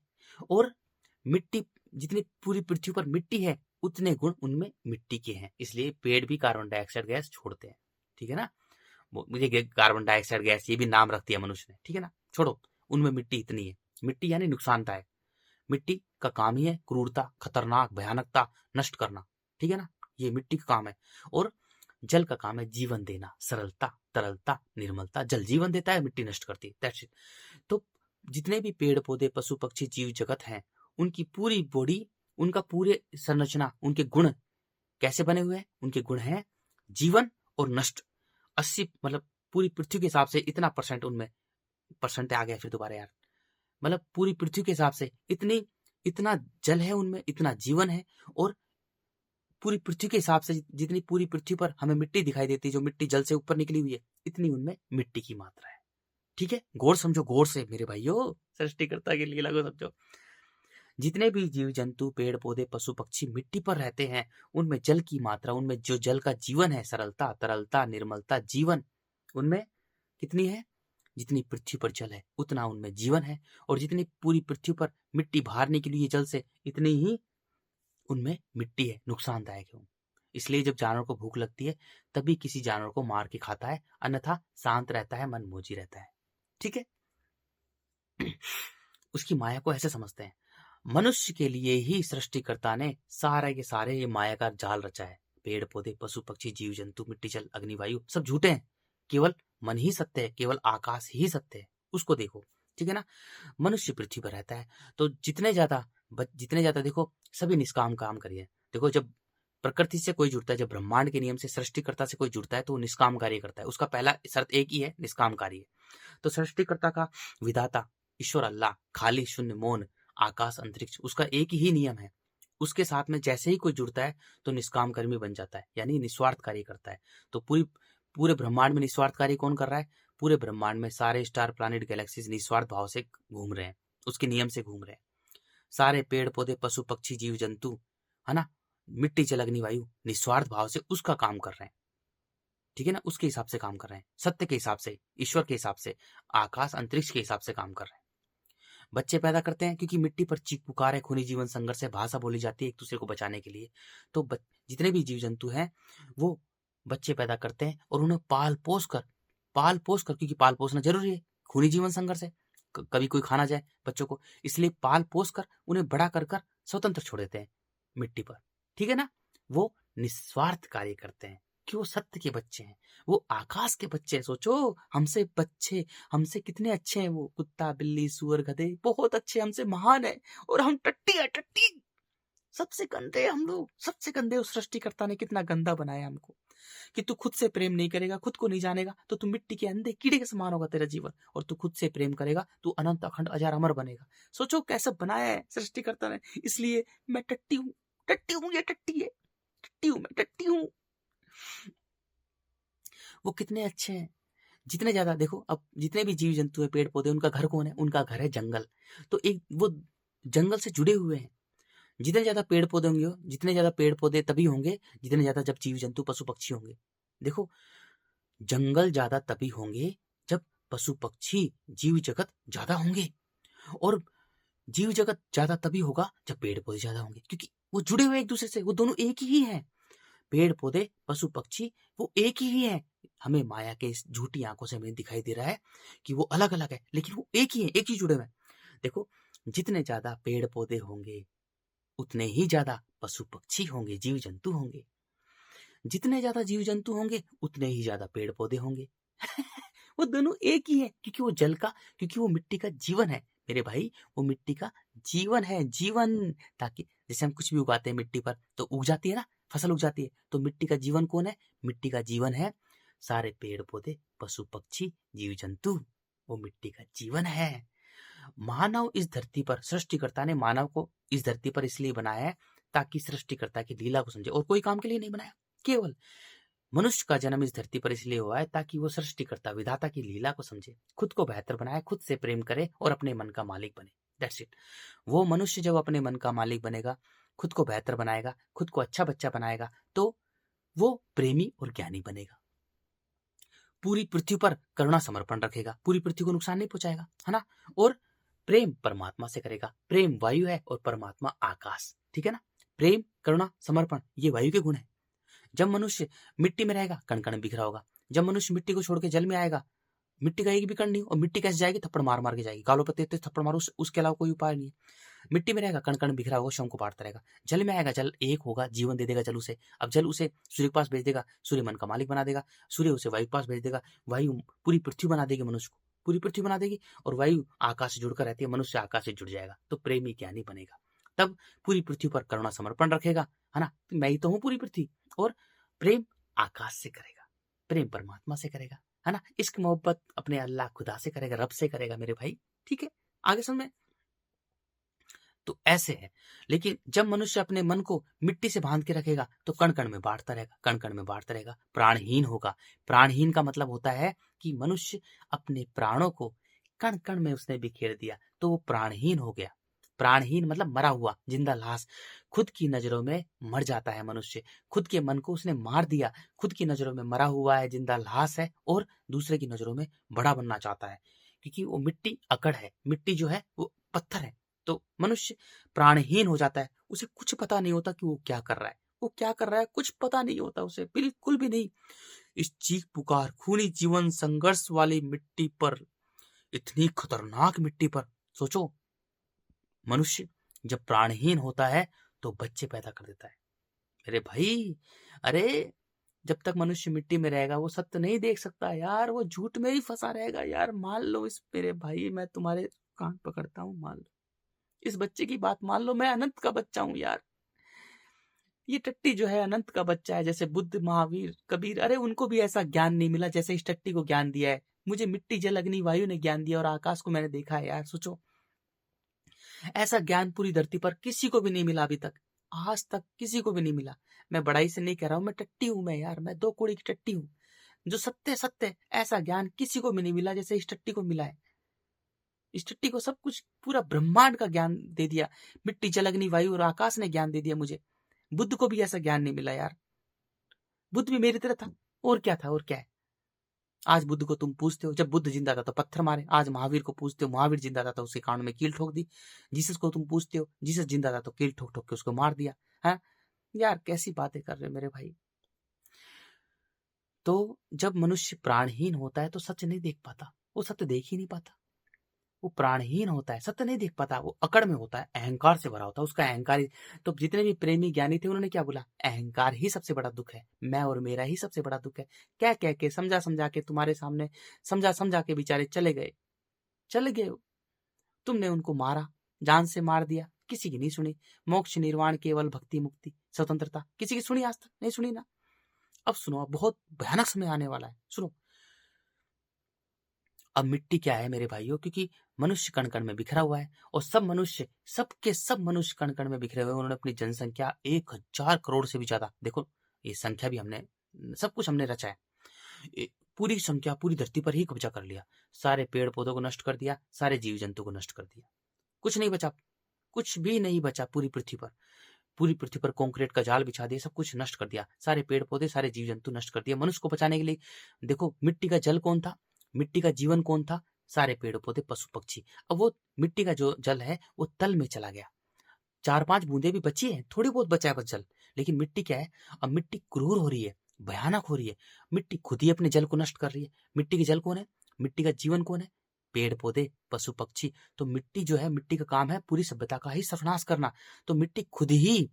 और मिट्टी, जितनी पूरी पृथ्वी पर मिट्टी है, उतने गुण उनमें मिट्टी के हैं। इसलिए पेड़ भी कार्बन डाइऑक्साइड गैस छोड़ते हैं। ठीक है ना? मुझे कार्बन डाइऑक्साइड गैस ये भी नाम रख दिया मनुष्य ने। ठीक है ना? छोड़ो, उनमें मिट्टी इतनी है। मिट्टी यानी नुकसानदायक। मिट्टी का काम ही है क्रूरता, खतरनाक, भयानकता नष्ट करना। ठीक है ना? ये मिट्टी का काम है। और जल का काम है जीवन देना, सरलता, तरलता, निर्मलता। जल जीवन देता है, मिट्टी नष्ट करती है। That's it. तो जितने भी पेड़ पौधे, पशु पक्षी, जीव जगत हैं, उनकी पूरी बॉडी, उनका पूरे संरचना, उनके गुण कैसे बने हुए हैं? उनके गुण हैं जीवन और नष्ट। 80 मतलब पूरी पृथ्वी के हिसाब से इतना परसेंट उनमें, परसेंट आ गया फिर दोबारा यार, मतलब पूरी पृथ्वी के हिसाब से इतना जल है उनमें, इतना जीवन है। और पूरी पृथ्वी के हिसाब से जितनी पूरी पृथ्वी पर हमें मिट्टी दिखाई देती है, जो मिट्टी जल से ऊपर निकली हुई है, इतनी उनमें मिट्टी की मात्रा है। ठीक है? गौर समझो, गौर से मेरे भाइयों, सृष्टिकर्ता की लीला को समझो। जितने भी जीव जंतु, पेड़ पौधे, पशु पक्षी मिट्टी पर रहते हैं, उनमें जल की मात्रा, उनमें जो जल का जीवन है, सरलता, तरलता, निर्मलता, जीवन, उनमें कितनी है? जितनी पृथ्वी पर जल है, उतना उनमें जीवन है। और जितनी पूरी पृथ्वी पर मिट्टी बाहर निकली है जल से, इतनी ही उनमें मिट्टी है, नुकसानदायक है। इसलिए जब जानवर को भूख लगती है, तभी किसी जानवर को मार के खाता है, अन्यथा शांत रहता है, मन मौजी रहता है। ठीक है? उसकी माया को ऐसे समझते हैं। मनुष्य के लिए ही सृष्टिकर्ता ने सारे के सारे ये माया का जाल रचा है। पेड़ पौधे, पशु पक्षी, जीव जंतु, मिट्टी, जल, अग्नि, वायु सब झूठे हैं, केवल मन ही सत्य है, केवल आकाश ही सत्य है। उसको देखो। ठीक है ना? मनुष्य पृथ्वी पर रहता है, तो जितने ज्यादा देखो, सभी निष्काम काम करिए। देखो, जब प्रकृति से कोई जुड़ता है, जब ब्रह्मांड के नियम से सृष्टिकर्ता से कोई जुड़ता है, तो वो निष्काम कार्य करता है। उसका पहला शर्त एक ही है, निष्काम कार्य। तो सृष्टिकर्ता का, विधाता ईश्वर अल्लाह, खाली, शून्य, मौन, आकाश, अंतरिक्ष, उसका एक ही नियम है। उसके साथ में जैसे ही कोई जुड़ता है तो निष्काम कर्मी बन जाता है, यानी निस्वार्थ कार्य करता है। तो पूरे ब्रह्मांड में निस्वार्थ कार्य कौन कर रहा है? पूरे ब्रह्मांड में सारे स्टार, प्लैनेट, गैलेक्सीज निस्वार्थ भाव से घूम रहे हैं, उसके नियम से घूम रहे हैं। सारे पेड़ पौधे, पशु पक्षी, जीव जंतु, है ना, मिट्टी, जल, अग्नि, वायु निस्वार्थ भाव से उसका काम कर रहे हैं। ठीक है ना? उसके हिसाब से काम कर रहे हैं, सत्य के हिसाब से, ईश्वर के हिसाब से, आकाश अंतरिक्ष के हिसाब से काम कर रहे हैं। बच्चे पैदा करते हैं क्योंकि मिट्टी पर चीख पुकार है, खूनी जीवन संघर्ष है, भाषा बोली जाती है एक दूसरे को बचाने के लिए। तो जितने भी जीव जंतु हैं, वो बच्चे पैदा करते हैं और उन्हें पाल पोस कर, क्योंकि पाल पोसना जरूरी है, खूनी जीवन संघर्ष है, कभी कोई खाना जाए बच्चों को, इसलिए पाल पोस कर उन्हें बड़ा कर स्वतंत्र छोड़ देते हैं मिट्टी पर। ठीक है ना? वो निस्वार्थ कार्य करते हैं कि वो सत्य के बच्चे हैं, वो आकाश के बच्चे हैं। सोचो, हमसे कितने अच्छे हैं वो, कुत्ता, बिल्ली, सुअर, गधे बहुत अच्छे, हमसे महान है। और हम टट्टी है, टट्टी, सबसे गंदे हम लोग, सबसे गंदे। उस सृष्टिकर्ता ने कितना गंदा बनाया हमको कि तू खुद से प्रेम नहीं करेगा, खुद को नहीं जानेगा, तो तू मिट्टी के अंधे कीड़े के समान होगा तेरा जीवन। और तू खुद से प्रेम करेगा, तू अनंत अखंड अजर अमर बनेगा। सोचो कैसा बनाया है सृष्टिकर्ता ने। इसलिए मैं टट्टी हूँ, ये टट्टी है, मैं टट्टी हूँ। वो कितने अच्छे हैं। जितने ज्यादा देखो, अब जितने भी जीव जंतु है, पेड़ पौधे, उनका घर कौन है? उनका घर है जंगल। तो एक वो जंगल से जुड़े हुए हैं। जितने ज्यादा पेड़ पौधे होंगे, जितने ज्यादा पेड़ पौधे तभी होंगे जितने ज्यादा जब जीव जंतु, पशु पक्षी होंगे। देखो, जंगल ज्यादा तभी होंगे जब पशु पक्षी, जीव जगत ज्यादा होंगे। और जीव जगत ज्यादा तभी होगा जब पेड़ पौधे ज्यादा होंगे, क्योंकि वो जुड़े हुए एक दूसरे से, वो दोनों एक ही हैं। पेड़ पौधे, पशु पक्षी वो एक ही है। हमें माया के इस झूठी आंखों से हमें दिखाई दे रहा है कि वो अलग अलग है, लेकिन वो एक ही है, एक ही जुड़े हुए हैं। देखो, जितने ज्यादा पेड़ पौधे होंगे, उतने ही ज्यादा पशु पक्षी होंगे, जीव जंतु होंगे। जितने ज्यादा जीव जंतु होंगे, उतने ही ज्यादा पेड़ पौधे होंगे। वो दोनों एक ही है, क्योंकि वो जल का, क्योंकि वो मिट्टी का जीवन है मेरे भाई। वो मिट्टी का जीवन है, जीवन। ताकि जैसे हम कुछ भी उगाते हैं मिट्टी पर, तो उग जाती है ना, फसल उग जाती है। तो मिट्टी का जीवन कौन है? मिट्टी का जीवन है सारे पेड़ पौधे, पशु पक्षी, जीव जंतु, वो मिट्टी का जीवन है। मानव इस धरती पर, सृष्टिकर्ता ने मानव को इस धरती पर इसलिए बनाया है ताकि सृष्टिकर्ता की लीला को समझे, और कोई काम के लिए नहीं बनाया। केवल मनुष्य का जन्म इस धरती पर इसलिए हुआ है ताकि वो सृष्टिकर्ता विधाता की लीला को समझे, खुद को बेहतर बनाए, खुद से प्रेम करे और अपने मन का मालिक बने। That's it. वो मनुष्य जब अपने मन का मालिक बनेगा, खुद को बेहतर बनाएगा, खुद को अच्छा बच्चा बनाएगा, तो वो प्रेमी और ज्ञानी बनेगा। पूरी पृथ्वी पर करुणा समर्पण रखेगा, पूरी पृथ्वी को नुकसान नहीं पहुंचाएगा, है ना। और प्रेम परमात्मा से करेगा। प्रेम वायु है और परमात्मा आकाश, ठीक है ना। प्रेम, करुणा, समर्पण, ये वायु के गुण है। जब मनुष्य मिट्टी में रहेगा, कण कण बिखरा होगा। जब मनुष्य मिट्टी को छोड़ के जल में आएगा, मिट्टी का एक भी कण नहीं, और मिट्टी कैसे जाएगी? थप्पड़ मार मार के जाएगी। गालों पर तेज थप्पड़ मारो, उसके अलावा कोई उपाय नहीं है। मिट्टी में रहेगा, कण कण बिखरा होगा, शव को पाटता रहेगा। जल में आएगा, जल एक होगा, जीवन दे देगा जल उसे। अब जल उसे सूर्य के पास भेज देगा, सूर्य मन का मालिक बना देगा। सूर्य उसे वायु के पास भेज देगा, वायु पूरी पृथ्वी बना देगी, मनुष्य को पूरी पृथ्वी बना देगी। और वायु आकाश से जुड़कर रहती है, मनुष्य आकाश से जुड़ जाएगा, तो प्रेमी ज्ञानी बनेगा। तब पूरी पृथ्वी पर करुणा समर्पण रखेगा, है ना। मैं ही तो हूं पूरी पृथ्वी। और प्रेम आकाश से करेगा, प्रेम परमात्मा से करेगा, है ना। इश्क मोहब्बत अपने अल्लाह खुदा से करेगा, रब से करेगा मेरे भाई, ठीक है। आगे समझ में? तो ऐसे है। लेकिन जब मनुष्य अपने मन को मिट्टी से बांध के रखेगा, तो कण कण में बांटता रहेगा, कण कण में बांटता रहेगा, प्राणहीन होगा। प्राणहीन का मतलब होता है कि मनुष्य अपने प्राणों को कण कण में उसने बिखेर दिया, तो वो प्राणहीन हो गया। प्राणहीन मतलब मरा हुआ, जिंदा लाश। खुद की नजरों में मर जाता है मनुष्य, खुद के मन को उसने मार दिया, खुद की नजरों में मरा हुआ है, जिंदा लाश है, और दूसरे की नजरों में बड़ा बनना चाहता है, क्योंकि वो मिट्टी अकड़ है, मिट्टी जो है वो पत्थर है। तो मनुष्य प्राणहीन हो जाता है, उसे कुछ पता नहीं होता कि वो क्या कर रहा है, वो क्या कर रहा है कुछ पता नहीं होता उसे, बिल्कुल भी नहीं। इस चीख पुकार, खूनी जीवन संघर्ष वाली मिट्टी पर, इतनी खतरनाक मिट्टी पर सोचो, मनुष्य जब प्राणहीन होता है तो बच्चे पैदा कर देता है मेरे भाई। अरे जब तक मनुष्य मिट्टी में रहेगा वो सत्य नहीं देख सकता यार, वो झूठ में ही फंसा रहेगा यार। मान लो इस मेरे भाई, मैं तुम्हारे कान पकड़ता हूँ, मान लो इस बच्चे की बात मान लो, मैं अनंत का बच्चा हूं यार। ये टट्टी जो है अनंत का बच्चा है, जैसे बुद्ध, महावीर, कबीर, अरे उनको भी ऐसा ज्ञान नहीं मिला जैसे इस टट्टी को ज्ञान दिया है। मुझे मिट्टी, जल, अग्नि, वायु ने ज्ञान दिया, और आकाश को मैंने देखा है यार। सोचो, ऐसा ज्ञान पूरी धरती पर किसी को भी नहीं मिला अभी तक, आज तक किसी को भी नहीं मिला। मैं बड़ाई से नहीं कह रहा हूं, मैं टट्टी हूं मैं यार, मैं 2 कौड़ी की टट्टी हूं। जो सत्य सत्य है, ऐसा ज्ञान किसी को भी नहीं मिला जैसे इस टट्टी को मिला है। इस टट्टी को सब कुछ, पूरा ब्रह्मांड का ज्ञान दे दिया, मिट्टी, जल, अग्नि, वायु और आकाश ने ज्ञान दे दिया मुझे। बुद्ध को भी ऐसा ज्ञान नहीं मिला यार, बुद्ध भी मेरी तरह था, और क्या था, और क्या है। आज बुद्ध को तुम पूछते हो, जब बुद्ध जिंदा था तो पत्थर मारे। आज महावीर को पूछते हो, महावीर जिंदा था तो उसके कान में कील ठोक दी। जीसस को तुम पूछते हो, जीसस जिंदा था तो कील ठोक ठोक के उसको मार दिया है। यार कैसी बातें कर रहे हो मेरे भाई। तो जब मनुष्य प्राणहीन होता है तो सच नहीं देख पाता, वो सत्य देख ही नहीं पाता। वो प्राणहीन होता है, सत्य नहीं देख पाता, वो अकड़ में होता है, अहंकार से भरा होता है, उसका अहंकार ही। तो जितने भी प्रेमी ज्ञानी थे उन्होंने क्या बोला? अहंकार ही सबसे बड़ा दुख है, मैं और मेरा ही सबसे बड़ा दुख है। क्या कह के, समझा समझा के तुम्हारे सामने, समझा समझा के बेचारे चले गए, चले गए। तुमने उनको मारा, जान से मार दिया, किसी की नहीं सुनी। मोक्ष, निर्वाण, केवल भक्ति, मुक्ति, स्वतंत्रता, किसी की सुनी? आज तक नहीं सुनी ना। अब सुनो, बहुत भयानक समय आने वाला है, सुनो। अब मिट्टी क्या है मेरे भाइयों? क्योंकि मनुष्य कण कण में बिखरा हुआ है, और सब मनुष्य, सबके सब मनुष्य कण कण में बिखरे हुए हैं। उन्होंने अपनी जनसंख्या 1000 करोड़ से भी ज्यादा, देखो ये संख्या भी हमने, सब कुछ हमने रचा है। पूरी संख्या पूरी धरती पर ही कब्जा कर लिया, सारे पेड़ पौधों को नष्ट कर दिया, सारे जीव जंतु को नष्ट कर दिया, कुछ नहीं बचा, कुछ भी नहीं बचा पूरी पृथ्वी पर। पूरी पृथ्वी पर कंक्रीट का जाल बिछा दिया, सब कुछ नष्ट कर दिया, सारे पेड़ पौधे, सारे जीव जंतु नष्ट कर दिया मनुष्य को बचाने के लिए। देखो मिट्टी का जल कौन था, मिट्टी का जीवन कौन था? सारे पेड़ पौधे, पशु पक्षी। अब वो मिट्टी का जो जल है वो तल में चला गया, 4-5 बूंदे भी बची है, थोड़ी बहुत बचा है बस जल। लेकिन मिट्टी क्या है? अब मिट्टी क्रूर हो रही है, भयानक हो रही है। मिट्टी खुद ही अपने जल को नष्ट कर रही है। मिट्टी के जल कौन है? मिट्टी का जीवन कौन है? पेड़ पौधे, पशु पक्षी। तो मिट्टी जो है, मिट्टी का काम है पूरी सभ्यता का ही सर्वनाश करना। तो मिट्टी खुद ही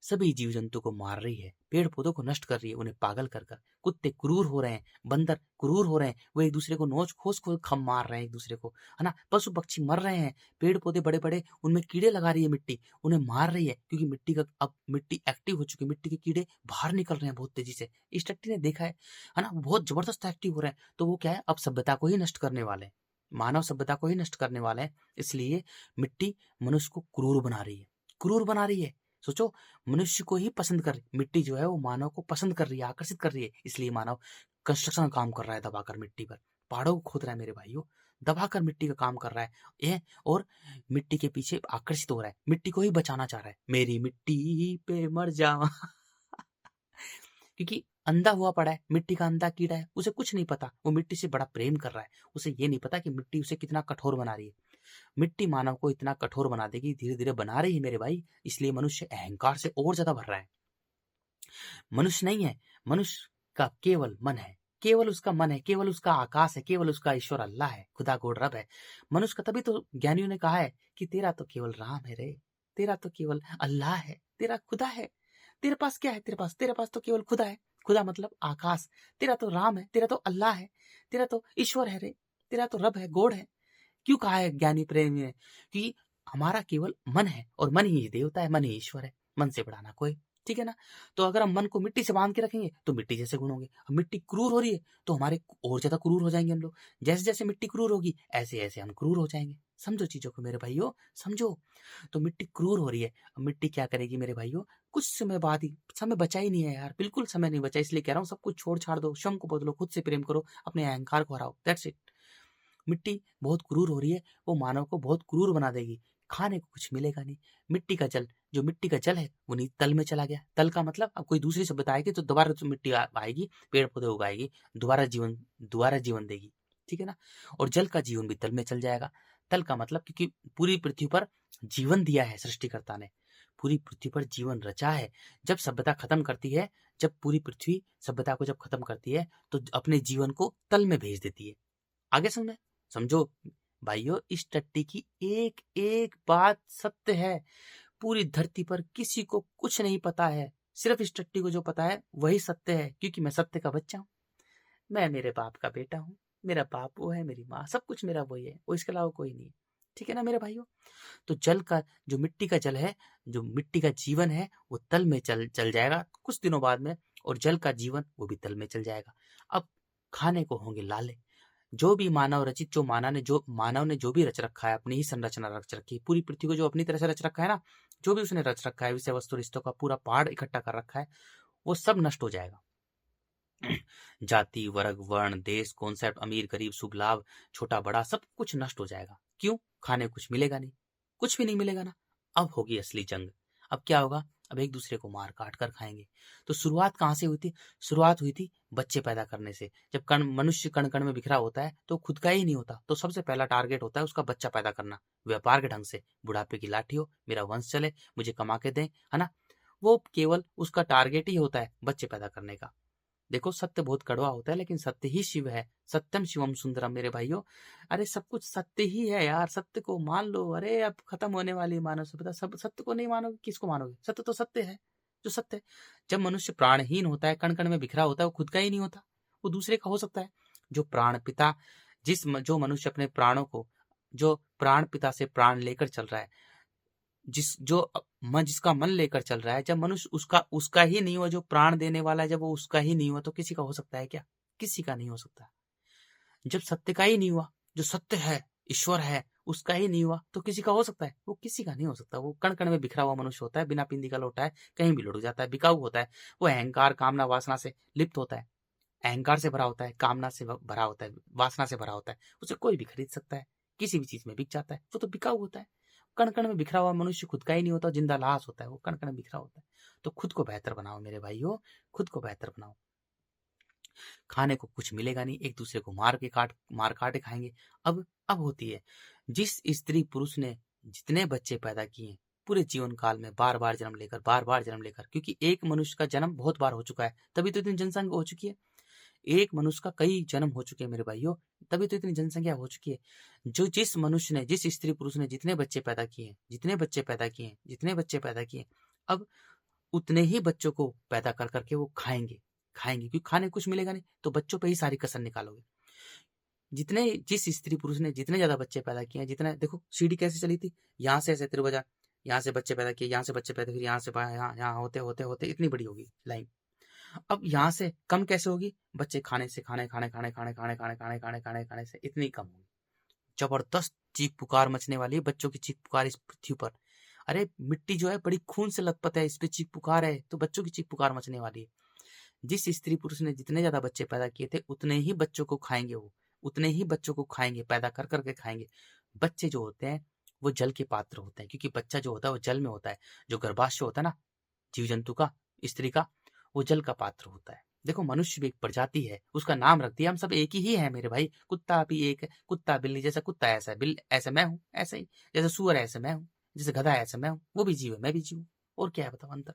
सभी जीव जंतु को मार रही है, पेड़ पौधों को नष्ट कर रही है, उन्हें पागल कर कर। कुत्ते क्रूर हो रहे हैं, बंदर क्रूर हो रहे हैं, वो एक दूसरे को नोच खोस को खम मार रहे हैं एक दूसरे को, है ना। पशु पक्षी मर रहे हैं, पेड़ पौधे बड़े बड़े उनमें कीड़े लगा रही है मिट्टी, उन्हें मार रही है, क्योंकि मिट्टी का अब मिट्टी एक्टिव हो चुकी है, मिट्टी के कीड़े बाहर निकल रहे हैं बहुत तेजी से। इस टट्टी ने देखा है ना, बहुत जबरदस्त एक्टिव हो रहे हैं। तो वो क्या है, अब सभ्यता को ही नष्ट करने वाले हैं, मानव सभ्यता को ही नष्ट करने वाले हैं। इसलिए मिट्टी मनुष्य को क्रूर बना रही है, क्रूर बना रही है। सोचो, मनुष्य को ही पसंद कर, मिट्टी जो है वो मानव को पसंद कर रही है, आकर्षित कर रही है। इसलिए मानव कंस्ट्रक्शन का काम कर रहा है, दबाकर मिट्टी पर पहाड़ों को खोद रहा है मेरे भाइयों, दबाकर मिट्टी का काम कर रहा है ये, और मिट्टी के पीछे आकर्षित हो रहा है, मिट्टी को ही बचाना चाह रहा है। मेरी मिट्टी पे मर जावा क्योंकि अंधा हुआ पड़ा है, मिट्टी का अंधा कीड़ा है, उसे कुछ नहीं पता, वो मिट्टी से बड़ा प्रेम कर रहा है, उसे ये नहीं पता कि मिट्टी उसे कितना कठोर बना रही है। मिट्टी मानव को इतना कठोर बना देगी, धीरे धीरे बना रही है मेरे भाई। इसलिए मनुष्य अहंकार से और ज्यादा भर रहा है। मनुष्य नहीं है, मनुष्य का केवल मन है, केवल उसका मन है, केवल उसका आकाश है, केवल उसका ईश्वर अल्लाह है, खुदा गोड रब है मनुष्य का। तभी तो ज्ञानियों ने कहा है कि तेरा तो केवल राम है रे, तेरा तो केवल अल्लाह है, तेरा खुदा है। तेरे पास क्या है, तेरे पास तो केवल खुदा है। खुदा मतलब आकाश। तेरा तो राम है, तेरा तो अल्लाह है, तेरा तो ईश्वर है रे, तेरा तो रब है, गॉड है। क्यों कहा है ज्ञानी प्रेमी ने कि हमारा केवल मन है, और मन ही देवता है, मन ही ईश्वर है, मन से बढ़ाना कोई, ठीक है ना। तो अगर हम मन को मिट्टी से बांध के रखेंगे तो मिट्टी जैसे गुण होंगे। अब मिट्टी क्रूर हो रही है तो हमारे और ज्यादा क्रूर हो जाएंगे हम लोग। जैसे जैसे मिट्टी क्रूर होगी ऐसे ऐसे हम क्रूर हो जाएंगे। समझो चीजों को मेरे भाइयों, समझो। तो मिट्टी क्रूर हो रही है, अब मिट्टी क्या करेगी मेरे भाइयों, कुछ समय बाद ही, समय बचा ही नहीं है यार, बिल्कुल समय नहीं बचा। इसलिए कह रहा हूँ सब कुछ छोड़ छाड़ दो, स्वयं को बदलो, खुद से प्रेम करो, अपने अहंकार को हराओ, दैट्स इट। मिट्टी बहुत क्रूर हो रही है, वो मानव को बहुत क्रूर बना देगी, खाने को कुछ मिलेगा नहीं। मिट्टी का जल, जो मिट्टी का जल है वो नहीं तल में चला गया। तल का मतलब अब कोई दूसरी सभ्यता आएगी तो दोबारा तो मिट्टी आएगी, पेड़ पौधे उगाएगी, दोबारा जीवन देगी, ठीक है ना। और जल का जीवन भी तल में चल जाएगा। तल का मतलब, क्योंकि पूरी पृथ्वी पर जीवन दिया है सृष्टिकर्ता ने, पूरी पृथ्वी पर जीवन रचा है। जब सभ्यता खत्म करती है, जब पूरी पृथ्वी सभ्यता को जब खत्म करती है तो अपने जीवन को तल में भेज देती है। आगे समझे, समझो भाइयों, इस टट्टी की एक एक बात सत्य है। पूरी धरती पर किसी को कुछ नहीं पता है, सिर्फ इस टट्टी को जो पता है वही सत्य है, क्योंकि मैं सत्य का बच्चा हूँ, मैं मेरे बाप का बेटा हूँ, मेरा बाप वो है, मेरी माँ, सब कुछ मेरा वही है, वो इसके अलावा कोई नहीं है, ठीक है ना मेरे भाइयों। तो जल का, जो मिट्टी का जल है, जो मिट्टी का जीवन है, वो तल में चल चल जाएगा कुछ दिनों बाद में, और जल का जीवन वो भी तल में चल जाएगा। अब खाने को होंगे लाले। जो भी मानव रचित, जो मानव ने जो भी रच रखा है, अपनी ही संरचना रच रखी है, पूरी पृथ्वी को जो अपनी तरह से रच रखा है ना, जो भी उसने रच रखा है, विषय वस्तु रिश्तों का पूरा पहाड़ इकट्ठा कर रखा है, वो सब नष्ट हो जाएगा। जाति वर्ग वर्ण देश कॉन्सेप्ट, अमीर गरीब शुभ लाभ छोटा बड़ा सब कुछ नष्ट हो जाएगा। क्यों? खाने को कुछ मिलेगा नहीं, कुछ भी नहीं मिलेगा ना। अब होगी असली जंग। अब क्या होगा, अब एक दूसरे को मार काट कर खाएंगे। तो शुरुआत कहाँ से हुई थी? शुरुआत हुई थी बच्चे पैदा करने से। जब मनुष्य कण कण में बिखरा होता है तो खुद का ही नहीं होता, तो सबसे पहला टारगेट होता है उसका बच्चा पैदा करना, व्यापार के ढंग से, बुढ़ापे की लाठी हो, मेरा वंश चले, मुझे कमा के दें, है ना। वो केवल उसका टारगेट ही होता है बच्चे पैदा करने का। देखो, सत्य बहुत कड़वा होता है, लेकिन सत्य ही शिव है, सत्यम शिवम सुंदरम मेरे भाइयों। अरे सब कुछ सत्य ही है यार, सत्य को मान लो। अरे अब खत्म होने वाली मानव सभ्यता, सब सत्य को नहीं मानोगे, किसको मानोगे? सत्य तो सत्य है, जो सत्य है। जब मनुष्य प्राणहीन होता है, कण कण में बिखरा होता है, वो खुद का ही नहीं होता, वो दूसरे का हो सकता है। जो प्राण पिता, जो मनुष्य अपने प्राणों को, जो प्राण पिता से प्राण लेकर चल रहा है, जिसका मन लेकर चल रहा है, जब मनुष्य उसका ही नहीं हुआ, जो प्राण देने वाला है, जब वो उसका ही नहीं हुआ, तो किसी का हो सकता है क्या? किसी का नहीं हो सकता। जब सत्य का ही नहीं हुआ, जो सत्य है, ईश्वर है, उसका ही नहीं हुआ, तो किसी का हो सकता है? वो किसी का नहीं हो सकता। वो कण कण में बिखरा हुआ मनुष्य होता है, बिना पिंडी का लौटा है, कहीं भी लुढ़क जाता है, बिकाऊ होता है। वो अहंकार कामना वासना से लिप्त होता है, अहंकार से भरा होता है, कामना से भरा होता है, वासना से भरा होता है। उसे कोई भी खरीद सकता है, किसी भी चीज में बिक जाता है, वो तो बिकाऊ होता है। कण कण में बिखरा हुआ मनुष्य खुद का ही नहीं होता, जिंदा लाश होता है, वो कण कण में बिखरा होता है। तो खुद को बेहतर बनाओ मेरे भाइयों, खुद को बेहतर बनाओ। खाने को कुछ मिलेगा नहीं, एक दूसरे को मार काट खाएंगे। अब होती है, जिस स्त्री पुरुष ने जितने बच्चे पैदा किए पूरे जीवन काल में, बार बार जन्म लेकर, क्योंकि एक मनुष्य का जन्म बहुत बार हो चुका है, तभी तो इतनी जनसंख्या हो चुकी है। एक मनुष्य का कई जन्म हो चुके हैं मेरे भाइयों, तभी तो इतनी जनसंख्या हो चुकी है। जो जिस मनुष्य ने, जिस स्त्री पुरुष ने जितने बच्चे पैदा किए, अब उतने ही बच्चों को पैदा कर करके वो खाएंगे क्योंकि खाने को कुछ मिलेगा नहीं, तो बच्चों पे ही सारी कसर निकालोगे। जिस स्त्री पुरुष ने जितने ज्यादा बच्चे पैदा किए हैं, जितना देखो सीढ़ी कैसे चली थी, यहाँ से ऐसे त्रिभुजा, यहाँ से बच्चे पैदा किए, यहाँ से बच्चे पैदा, फिर यहाँ से यहाँ यहाँ होते होते होते इतनी बड़ी होगी लाइन। अब यहाँ से कम कैसे होगी? बच्चे खाने से खाने से इतनी कम होगी। जबरदस्त चीख पुकार मचने वाली है बच्चों की चीख पुकार इस पृथ्वी पर। अरे मिट्टी जो है बड़ी खून से लथपथ है, इस पे चीख पुकार है, तो बच्चों की चीख पुकार मचने वाली है। जिस स्त्री पुरुष ने जितने ज्यादा बच्चे पैदा किए थे, उतने ही बच्चों को खाएंगे वो, उतने ही बच्चों को खाएंगे, पैदा कर करके खाएंगे। बच्चे जो होते हैं वो जल के पात्र होते हैं, क्योंकि बच्चा जो होता है वो जल में होता है। जो गर्भाशय होता है ना जीव जंतु का, स्त्री का, वो जल का पात्र होता है। देखो मनुष्य भी एक प्रजाति है, उसका नाम रख दिया, हम सब एक ही है मेरे भाई। कुत्ता भी एक है, कुत्ता बिल्ली, जैसा कुत्ता ऐसा है, बिल्ली ऐसा मैं हूँ, ऐसा ही जैसे सुअर ऐसे मैं हूँ, जैसे गधा ऐसा मैं हूँ, वो भी जीव है, मैं भी जीव हूँ। और क्या है बताओ अंतर?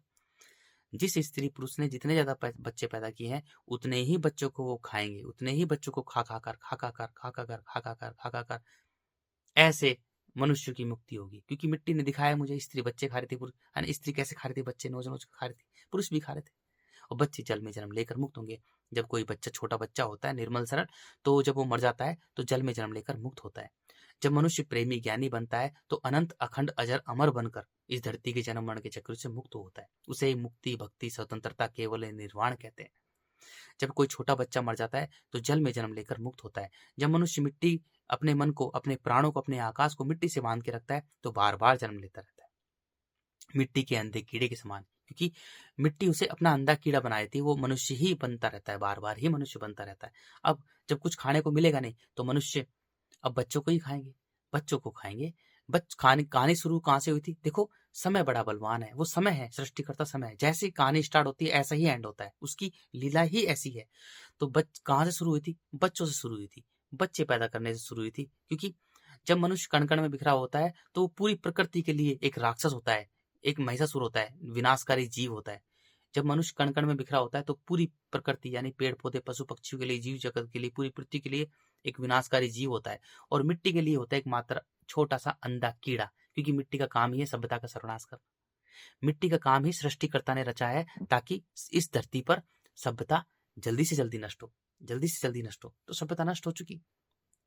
जिस स्त्री पुरुष ने जितने ज्यादा बच्चे पैदा किए हैं, उतने ही बच्चों को वो खाएंगे, उतने ही बच्चों को खा खा कर ऐसे मनुष्य की मुक्ति होगी। क्योंकि मिट्टी ने दिखाया मुझे, स्त्री बच्चे खा रही थी, पुरुष स्त्री कैसे खा रही थी? बच्चे नोच नोच खा रही थी, पुरुष भी खा रहे थे। और बच्चे जल में जन्म लेकर मुक्त होंगे। जब कोई बच्चा छोटा बच्चा होता है निर्मल सरल, तो जब वो मर जाता है तो जल में जन्म लेकर मुक्त होता है। जब मनुष्य प्रेमी ज्ञानी बनता है तो अनंत अखंड अजर अमर बनकर इस धरती के जन्म मरण के चक्र से मुक्त होता है। उसे मुक्ति, भक्ति, स्वतंत्रता, केवल निर्वाण कहते हैं। जब कोई छोटा बच्चा मर जाता है तो जल में जन्म लेकर मुक्त होता है। जब मनुष्य मिट्टी, अपने मन को, अपने प्राणों को, अपने आकाश को मिट्टी से बांध के रखता है तो बार बार जन्म लेता रहता है, मिट्टी के अंधे कीड़े के समान। क्योंकि मिट्टी उसे अपना अंधा कीड़ा बनाई थी, वो मनुष्य ही बनता रहता है, बार बार ही मनुष्य बनता रहता है। अब जब कुछ खाने को मिलेगा नहीं तो मनुष्य अब बच्चों को ही खाएंगे, बच्चों को खाएंगे। कहानी शुरू कहां से हुई थी? देखो समय बड़ा बलवान है, वो समय है, सृष्टिकर्ता समय है। जैसे कहानी स्टार्ट होती है ऐसा ही एंड होता है, उसकी लीला ही ऐसी है। तो कहां से शुरू हुई थी? बच्चों से शुरू हुई थी, बच्चे पैदा करने से शुरू हुई थी। क्योंकि जब मनुष्य कण कण में बिखरा होता है तो वो पूरी प्रकृति के लिए एक राक्षस होता है, एक महिषासुर होता है, विनाशकारी जीव होता है। जब मनुष्य कण कण में बिखरा होता है तो पूरी प्रकृति यानी पेड़ पौधे, पशु पक्षियों के लिए, जीव जगत के लिए, पूरी पृथ्वी के लिए एक विनाशकारी जीव होता है। और मिट्टी के लिए होता है एक मात्र छोटा सा अंधा कीड़ा, क्योंकि मिट्टी का काम ही है सभ्यता का सर्वनाश करना। मिट्टी का काम ही सृष्टिकर्ता ने रचा है ताकि इस धरती पर सभ्यता जल्दी से जल्दी नष्ट हो, जल्दी से जल्दी नष्ट हो। तो सभ्यता नष्ट हो चुकी,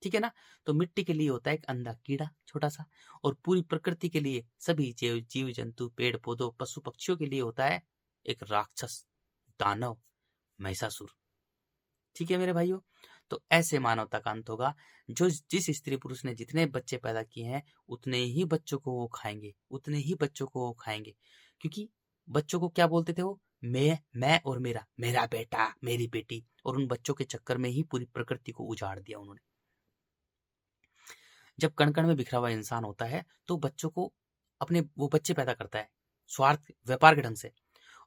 ठीक है ना? तो मिट्टी के लिए होता है एक अंधा कीड़ा छोटा सा, और पूरी प्रकृति के लिए, सभी जीव जंतु, पेड़ पौधों, पशु पक्षियों के लिए होता है एक राक्षस, दानव, महिषासुर। ठीक है मेरे भाइयों? तो ऐसे मानवता का अंत होगा। जो जिस स्त्री पुरुष ने जितने बच्चे पैदा किए हैं, उतने ही बच्चों को वो खाएंगे, उतने ही बच्चों को वो खाएंगे। क्योंकि बच्चों को क्या बोलते थे वो? मैं और मेरा, मेरा बेटा, मेरी बेटी। और उन बच्चों के चक्कर में ही पूरी प्रकृति को उजाड़ दिया उन्होंने। जब कण कण में बिखरा हुआ इंसान होता है तो बच्चों को अपने, वो बच्चे पैदा करता है स्वार्थ, व्यापार के ढंग से।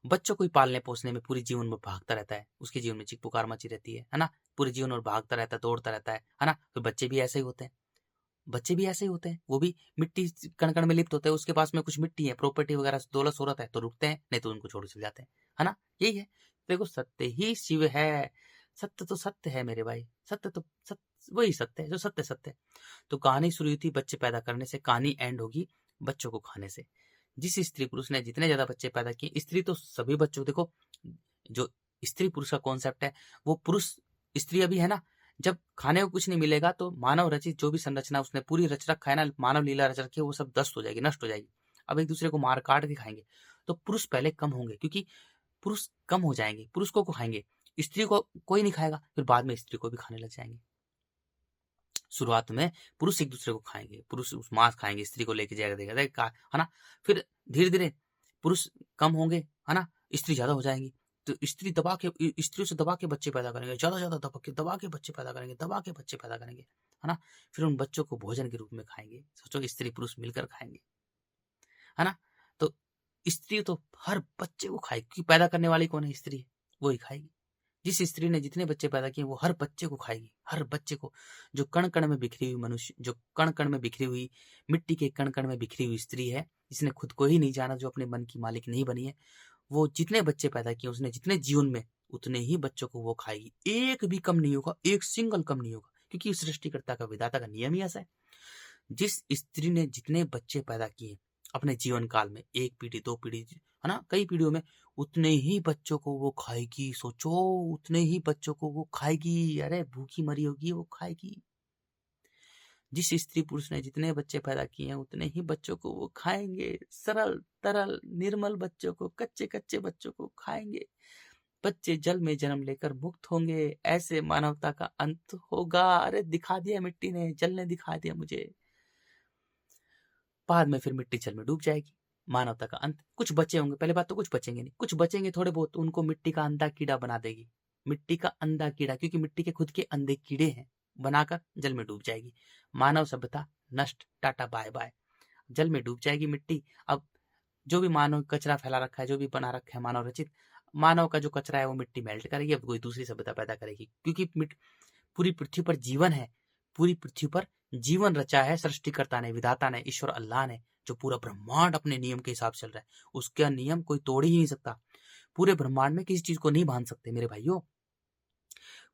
बच्चों को ही पालने पोसने में पूरे जीवन में भागता रहता है, उसके जीवन में चीख पुकार मची रहती है ना? पूरे जीवन में भागता रहता है, दौड़ता रहता है ना? तो बच्चे भी ऐसे ही होते हैं, बच्चे भी ऐसे ही होते हैं। वो भी मिट्टी कण कण में लिप्त होते हैं, उसके पास में कुछ मिट्टी है, प्रॉपर्टी वगैरह, दौलत शोहरत है, तो रुकते हैं, नहीं तो उनको छोड़ चले जाते हैं, है ना? यही है। देखो सत्य ही शिव है, सत्य तो सत्य है मेरे भाई, सत्य तो सत्य, वही सत्य है जो सत्य सत्य है। तो कहानी शुरू हुई थी बच्चे पैदा करने से, कहानी एंड होगी बच्चों को खाने से। जिस स्त्री पुरुष ने जितने ज्यादा बच्चे पैदा किए, स्त्री तो सभी बच्चों, देखो जो स्त्री पुरुष का कॉन्सेप्ट है, वो पुरुष स्त्री अभी है ना, जब खाने को कुछ नहीं मिलेगा तो मानव रचित जो भी संरचना उसने पूरी रच रखा है ना, मानव लीला रच रखी है, वो सब दस्त हो जाएगी, नष्ट हो जाएगी। अब एक दूसरे को मार काट के खाएंगे, तो पुरुष पहले कम होंगे, क्योंकि पुरुष कम हो जाएंगे, पुरुष को खाएंगे, स्त्री को कोई नहीं खाएगा, फिर बाद में स्त्री को भी खाने लग जाएंगे। शुरुआत में पुरुष एक दूसरे को खाएंगे, पुरुष उस मांस खाएंगे, स्त्री को लेके जाएगा, देगा, है ना? फिर धीरे धीरे पुरुष कम होंगे, है ना, स्त्री ज्यादा हो जाएंगी, तो स्त्री दबा के, स्त्रियों से दबा के बच्चे पैदा करेंगे, ज्यादा ज्यादा दबा के बच्चे पैदा करेंगे, दबा के बच्चे पैदा करेंगे, है ना? फिर उन बच्चों को भोजन के रूप में खाएंगे। सोचो स्त्री पुरुष मिलकर खाएंगे, है ना? तो स्त्री तो हर बच्चे को खाएगी, क्योंकि पैदा करने वाली कौन है? स्त्री, वो ही खाएगी। जिस स्त्री ने जितने बच्चे पैदा किए वो हर बच्चे को खाएगी, हर बच्चे को। जो कण कण में बिखरी हुई मनुष्य, जो कण कण में बिखरी हुई मिट्टी के कण कण में बिखरी हुई स्त्री है, जिसने खुद को ही नहीं जाना, जो अपने मन की मालिक नहीं बनी है, वो जितने बच्चे पैदा किए उसने, जितने जीवन में, उतने ही बच्चों को वो खाएगी। एक भी कम नहीं होगा, एक सिंगल कम नहीं होगा, क्योंकि सृष्टिकर्ता का, विधाता का नियम ही ऐसा है। जिस स्त्री ने जितने बच्चे पैदा किए अपने जीवन काल में, एक पीढ़ी, दो पीढ़ी, है ना, कई पीढ़ियों में उतने ही बच्चों को वो खाएगी। सोचो, उतने ही बच्चों को वो खाएगी। अरे भूखी मरी होगी, वो खाएगी। जिस स्त्री पुरुष ने जितने बच्चे पैदा किए हैं उतने ही बच्चों को वो खाएंगे। सरल तरल निर्मल बच्चों को, कच्चे कच्चे बच्चों को खाएंगे। बच्चे जल में जन्म लेकर मुक्त होंगे। ऐसे मानवता का अंत होगा। अरे दिखा दिया मिट्टी ने, जल ने दिखा दिया मुझे। बाद में फिर मिट्टी जल में डूब जाएगी। मानवता का अंत। कुछ बचे होंगे, पहले बात तो कुछ बचेंगे नहीं, कुछ बचेंगे थोड़े बहुत, उनको मिट्टी का अंधा कीड़ा बना देगी। मिट्टी का अंधा कीड़ा, क्योंकि मिट्टी के खुद के अंधे कीड़े हैं, बनाकर जल में डूब जाएगी। मानव सभ्यता नष्ट, टाटा बाय बाय। जल में डूब जाएगी मिट्टी। अब जो भी मानव कचरा फैला रखा है, जो भी बना रखा है मानव रचित, मानव का जो कचरा है वो मिट्टी मेल्ट करेगी। अब कोई दूसरी सभ्यता पैदा करेगी, क्योंकि पूरी पृथ्वी पर जीवन है। पूरी पृथ्वी पर जीवन रचा है सृष्टिकर्ता ने, विधाता ने, ईश्वर अल्लाह ने। जो पूरा ब्रह्मांड अपने नियम के हिसाब चल रहा है, उसका नियम कोई तोड़ ही नहीं सकता। पूरे ब्रह्मांड में किसी चीज को नहीं बांध सकते मेरे भाइयों।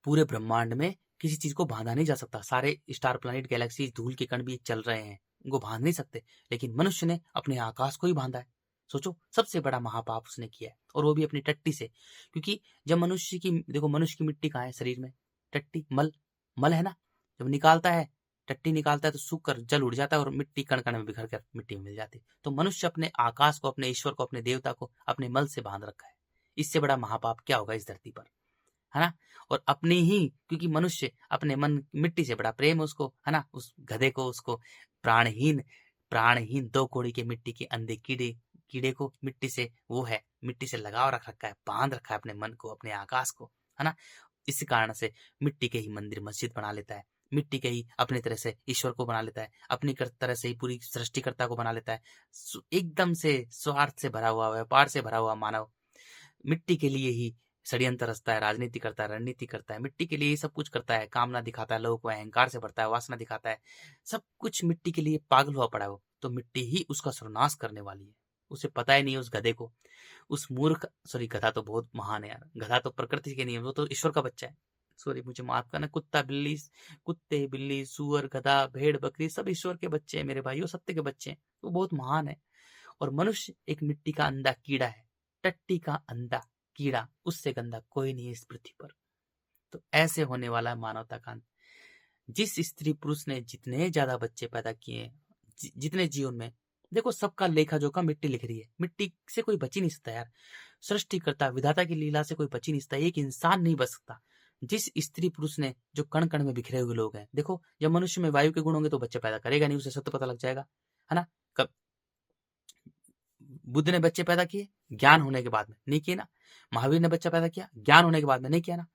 पूरे ब्रह्मांड में किसी चीज को बांधा नहीं जा सकता। सारे स्टार प्लैनेट गैलेक्सी धूल के कण भी चल रहे हैं, उनको बांध नहीं सकते। लेकिन मनुष्य ने अपने आकाश को ही बांधा है। सोचो, सबसे बड़ा महापाप उसने किया है, और वो भी अपनी टट्टी से। क्योंकि जब मनुष्य की, देखो मनुष्य की मिट्टी कहाँ है शरीर में? टट्टी, मल, मल है ना। जब निकालता है, टट्टी निकालता है तो सूख कर जल उड़ जाता है और मिट्टी कण कण में बिखर कर मिट्टी में मिल जाती है। तो मनुष्य अपने आकाश को, अपने ईश्वर को, अपने देवता को अपने मल से बांध रखा है। इससे बड़ा महापाप क्या होगा इस धरती पर, है ना। और अपने ही, क्योंकि मनुष्य अपने मन, मिट्टी से बड़ा प्रेम है उसको, है ना। उस गधे को, उसको प्राणहीन, प्राणहीन 2 कौड़ी के मिट्टी के अंधे कीड़े, कीड़े को मिट्टी से वो है, मिट्टी से लगाव रख रखा है, बांध रखा है अपने मन को, अपने आकाश को, है ना। इस कारण से मिट्टी के ही मंदिर मस्जिद बना लेता है। मिट्टी के ही अपनी तरह से ईश्वर को बना लेता है, अपनी तरह से ही पूरी सृष्टिकर्ता को बना लेता है। एकदम से स्वार्थ से भरा हुआ, व्यापार से भरा हुआ मानव मिट्टी के लिए ही षड्यंत्र रचता है, राजनीति करता है, रणनीति करता है, मिट्टी के लिए ही सब कुछ करता है। कामना दिखाता है, लोगों को अहंकार से भरता है, वासना दिखाता है, सब कुछ मिट्टी के लिए पागल हुआ पड़ा है वो। तो मिट्टी ही उसका सर्वनाश करने वाली है। उसे पता ही नहीं है, उस गधे को, उस मूर्ख, सॉरी गधा तो बहुत महान है यार, गधा तो प्रकृति के नियम, वो तो ईश्वर का बच्चा है। सॉरी, मुझे माफ करना। कुत्ता बिल्ली, कुत्ते बिल्ली सुअर गधा भेड़ बकरी सब ईश्वर के बच्चे हैं मेरे भाइयों, सत्य के बच्चे हैं। वो बहुत महान है। और मनुष्य एक मिट्टी का अंधा कीड़ा है, टट्टी का अंधा कीड़ा, उससे गंदा कोई नहीं है इस पृथ्वी पर। तो ऐसे होने वाला है मानवता का अंत। जिस स्त्री पुरुष ने जितने ज्यादा बच्चे पैदा किए, जितने जीवन में, देखो सबका लेखा जोखा मिट्टी लिख रही है। मिट्टी से कोई बच ही नहीं सकता यार। सृष्टिकर्ता विधाता की लीला से कोई बच ही नहीं सकता। एक इंसान नहीं बच सकता। जिस स्त्री पुरुष ने, जो कण कण में बिखरे हुए लोग हैं, देखो जब मनुष्य में वायु के गुण होंगे तो बच्चे पैदा करेगा नहीं, उसे सत्य पता लग जाएगा, है ना। कब बुद्ध ने बच्चे पैदा किए? ज्ञान होने के बाद में, नहीं किए ना। महावीर ने बच्चा पैदा किया, ज्ञान होने के बाद में, नहीं किया ना।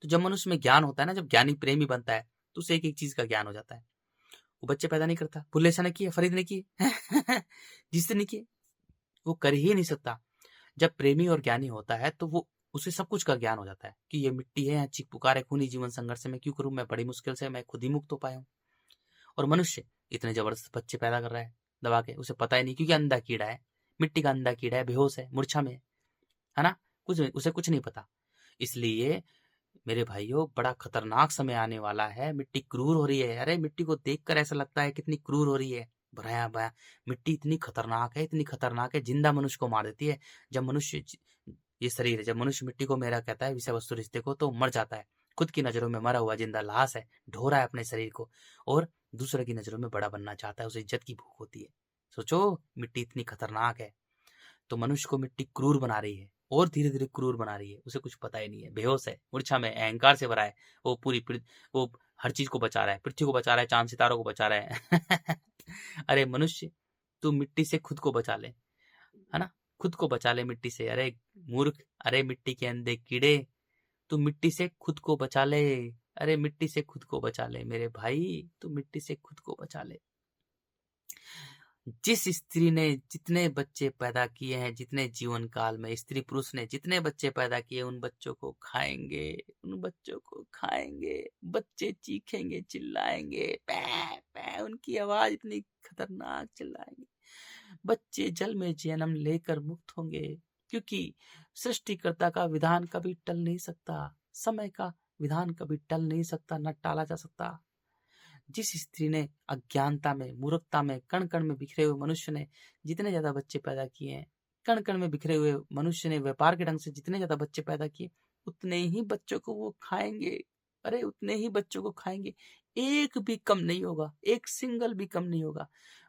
तो जब मनुष्य में ज्ञान होता है ना, जब ज्ञानी प्रेमी बनता है, तो उसे एक एक चीज का ज्ञान हो जाता है। वो बच्चे पैदा नहीं करता। बुल्ले शाह ने किए, फरीद ने किए जिससे नहीं किए, वो कर ही नहीं सकता। जब प्रेमी और ज्ञानी होता है तो वो, उसे सब कुछ का ज्ञान हो जाता है कि ये मिट्टी है, चीख पुकार है, खूनी जीवन संघर्ष से मैं क्यों करूं, मैं बड़ी मुश्किल से मैं खुद ही मुक्त हो पाया हूं। और मनुष्य इतने जबरदस्त बच्चे पैदा कर रहा है दबा के, उसे पता ही नहीं, क्योंकि अंधा कीड़ा है, मिट्टी का अंधा कीड़ा है, बेहोश है, मूर्छा में है ना। कुछ उसे कुछ नहीं पता। इसलिए मेरे भाइयों, बड़ा खतरनाक समय आने वाला है। मिट्टी क्रूर हो रही है। अरे मिट्टी को देखकर ऐसा लगता है कितनी क्रूर हो रही है, भया भया। मिट्टी इतनी खतरनाक है, इतनी खतरनाक है, जिंदा मनुष्य को मार देती है। जब मनुष्य, ये शरीर है, जब मनुष्य मिट्टी को मेरा कहता है, विषय वस्तु रिश्ते को, तो मर जाता है। खुद की नजरों में मरा हुआ जिंदा लाश है, ढो रहा है अपने शरीर को, और दूसरे की नजरों में बड़ा बनना चाहता है, उसे इज्जत की भूख होती है। सोचो, मिट्टी इतनी खतरनाक है। तो मनुष्य को मिट्टी क्रूर बना रही है, और धीरे धीरे क्रूर बना रही है। उसे कुछ पता ही नहीं है, बेहोश है, मूर्छा में, अहंकार से भरा है। वो वो हर चीज को बचा रहा है, पृथ्वी को बचा रहा है, चांद सितारों को बचा रहा है अरे मनुष्य, तू मिट्टी से खुद को बचा ले, है ना। खुद को बचा ले मिट्टी से। अरे मूर्ख, अरे मिट्टी के अंधे कीड़े, तू मिट्टी से खुद को बचा ले। अरे मिट्टी से खुद को बचा ले मेरे भाई, तू मिट्टी से खुद को बचा ले। जिस स्त्री ने जितने बच्चे पैदा किए हैं, जितने जीवन काल में स्त्री पुरुष ने जितने बच्चे पैदा किए, उन बच्चों को खाएंगे, उन बच्चों को खाएंगे। बच्चे चीखेंगे, चिल्लाएंगे, पै पै, उनकी आवाज इतनी खतरनाक, चिल्लाएंगे। बच्चे जल में जन्म लेकर मुक्त होंगे, क्योंकि सृष्टिकर्ता का विधान कभी टल नहीं सकता। समय का विधान कभी टल नहीं सकता, न टाला जा सकता। जिस स्त्री ने अज्ञानता में, मूर्खता में, कण कण में बिखरे हुए मनुष्य ने जितने ज्यादा बच्चे पैदा किए हैं, कण कण में बिखरे हुए मनुष्य ने व्यापार के ढंग से जितने ज्यादा बच्चे पैदा किए, उतने ही बच्चों को वो खाएंगे। अरे उतने ही बच्चों को खाएंगे, एक भी कम नहीं होगा, एक सिंगल भी कम नहीं होगा।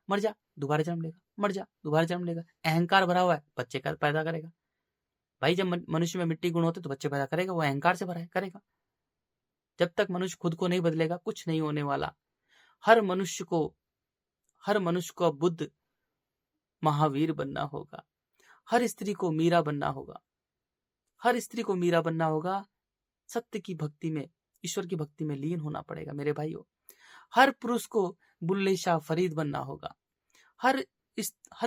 मर जा दोबारा जन्म लेगा, मर जा दोबारा जन्म लेगा। अहंकार भरा हुआ है, बच्चे का पैदा करेगा। भाई जब मनुष्य में मिट्टी गुण होते तो बच्चे पैदा करेगा, वो अहंकार से भरा है, करेगा। जब तक मनुष्य खुद को नहीं बदलेगा कुछ नहीं होने वाला। हर मनुष्य को बुद्ध महावीर बनना होगा, हर स्त्री को मीरा बनना होगा, हर स्त्री को मीरा बनना होगा। सत्य की भक्ति में, ईश्वर की भक्ति में लीन होना पड़ेगा मेरे भाइयों। हर पुरुष को बुल्ले शाह फरीद बनना होगा, हर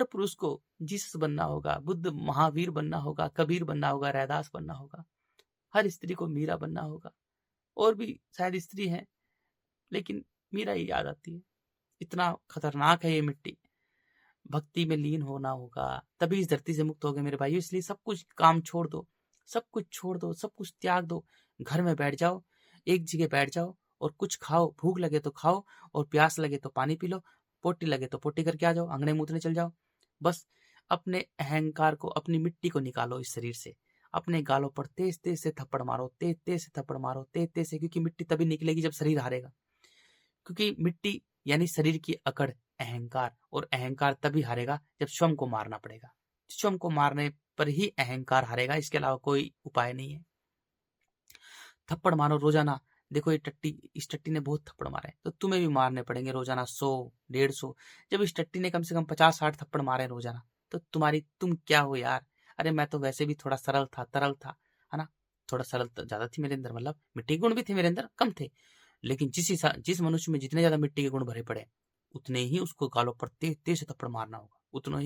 पुरुष को जीसस बनना होगा, बुद्ध महावीर बनना होगा, कबीर बनना होगा, रैदास बनना होगा। हर स्त्री को मीरा बनना होगा। और भी शायद स्त्री हैं, लेकिन मीरा ही याद आती है। इतना खतरनाक है ये मिट्टी। भक्ति में लीन होना होगा, तभी इस धरती से मुक्त होगे मेरे भाइयों। इसलिए सब कुछ काम छोड़ दो, सब कुछ छोड़ दो, सब कुछ त्याग दो। घर में बैठ जाओ, एक जगह बैठ जाओ और कुछ खाओ। भूख लगे तो खाओ और प्यास लगे तो पानी पी लो, पोटी लगे तो पोटी करके आ जाओ, अंगने मूतने चल जाओ। बस अपने अहंकार को, अपनी मिट्टी को निकालो इस शरीर से। अपने गालों पर तेज तेज से थप्पड़ मारो, तेज तेज से थप्पड़ मारो, तेज तेज से, क्योंकि मिट्टी तभी निकलेगी जब शरीर हारेगा। क्योंकि मिट्टी यानी शरीर की अकड़ अहंकार, और अहंकार तभी हारेगा जब स्वयं को मारना पड़ेगा। स्वयं को मारने पर ही अहंकार हारेगा, इसके अलावा कोई उपाय नहीं है। थप्पड़ मारो रोजाना। देखो इस टट्टी ने बहुत थप्पड़ मारे, तो तुम्हें भी मारने पड़ेंगे रोजाना 100 150। जब इस टट्टी ने कम से कम 50-60 थप्पड़ मारे रोजाना, तो तुम क्या हो यार। अरे मैं तो वैसे भी थोड़ा सरल था, तरल था, है ना। थोड़ा सरल ज्यादा थी मेरे अंदर, मतलब मिट्टी के गुण भी थे मेरे अंदर, कम थे। लेकिन जिस मनुष्य में जितने ज्यादा मिट्टी के गुण भरे पड़े, उतने ही उसको गालों पर तेज तेज से थप्पड़ मारना होगा।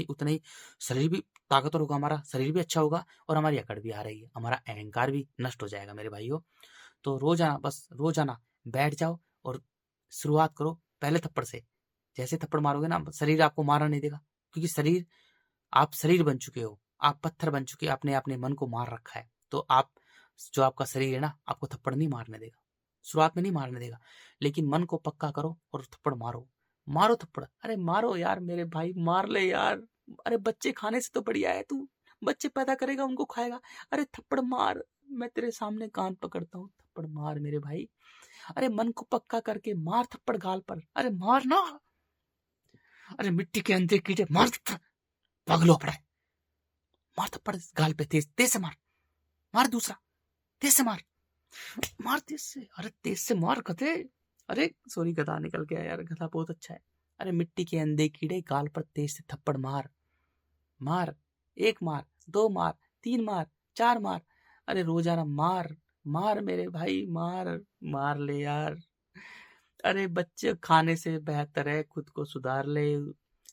उतना ही शरीर भी ताकतवर होगा, हमारा शरीर भी अच्छा होगा, और हमारी अकड़ भी आ रही है, हमारा अहंकार भी नष्ट हो जाएगा मेरे भाइयों। तो रोजाना बैठ जाओ और शुरुआत करो पहले थप्पड़ से। जैसे थप्पड़ मारोगे ना, शरीर आपको मारना नहीं देगा, क्योंकि आप शरीर बन चुके हो, आप पत्थर बन चुके हो, आपने अपने मन को मार रखा है। तो जो आपका शरीर है ना, आपको थप्पड़ नहीं मारने देगा, शुरुआत में नहीं मारने देगा। लेकिन मन को पक्का करो और थप्पड़ मारो थप्पड़। अरे मारो यार मेरे भाई, मार ले यार। अरे बच्चे खाने से तो बढ़िया है तू, बच्चे पैदा करेगा उनको खाएगा। अरे थप्पड़ मार, मैं तेरे सामने कान पकड़ता हूँ, थप्पड़ मार मेरे भाई। अरे मन को पक्का करके मार थप्पड़ गाल पर। अरे मार ना, अरे मिट्टी के अंदर कीड़े, मार थप्पड़, पागलो पड़ा है। मार थप्पड़ गाल पे, तेज तेज से मार दूसरा, तेज से मार तेज से। अरे तेज से मार गधे। अरे सॉरी, गधा निकल गया यार, गधा बहुत अच्छा है। अरे मिट्टी के अंधे कीड़े, गाल पर तेज से थप्पड़ मार। 1 मार, 2 मार, 3 मार, 4 मार। अरे रोजाना मार मेरे भाई, मार ले यार। अरे बच्चे खाने से बेहतर है खुद को सुधार ले।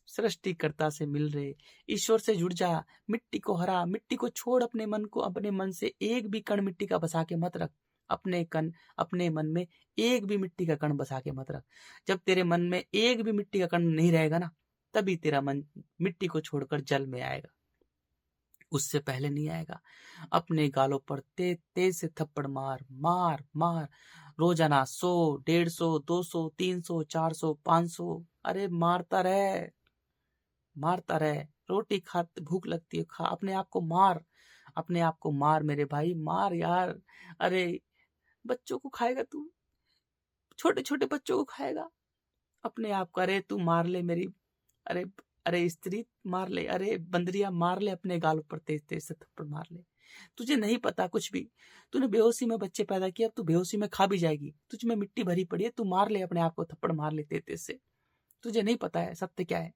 सृष्टिकर्ता से मिल रहे, ईश्वर से जुड़ जा, मिट्टी को हरा, मिट्टी को छोड़। अपने मन से एक भी कण मिट्टी का बसा के मत रख। अपने मन में एक भी मिट्टी का कण बसा के मत रख। जब तेरे मन में एक भी मिट्टी का कण नहीं रहेगा ना, तभी तेरा मन मिट्टी को छोड़कर जल में आएगा, उससे पहले नहीं आएगा। अपने गालों पर तेज तेज से थप्पड़ मार रोजाना 100 150 200 300 400 500। अरे मारता रहे। रोटी खा, भूख लगती है खा, अपने आप को मार मेरे भाई, मार यार। अरे बच्चों को खाएगा तू, छोटे छोटे बच्चों को खाएगा, अपने आप का। अरे तू मार ले मेरी, अरे स्त्री मार ले, अरे बंदरिया मार ले, अपने गालों पर तेज तेज से थप्पड़ मार ले। तुझे नहीं पता कुछ भी, तूने बेहोशी में बच्चे पैदा किया, अब तू बेहोशी में खा भी जाएगी। तुझ में मिट्टी भरी पड़ी है, तू मार ले अपने आप को, थप्पड़ मार ले तेज तेज से। तुझे नहीं पता है सत्य क्या है।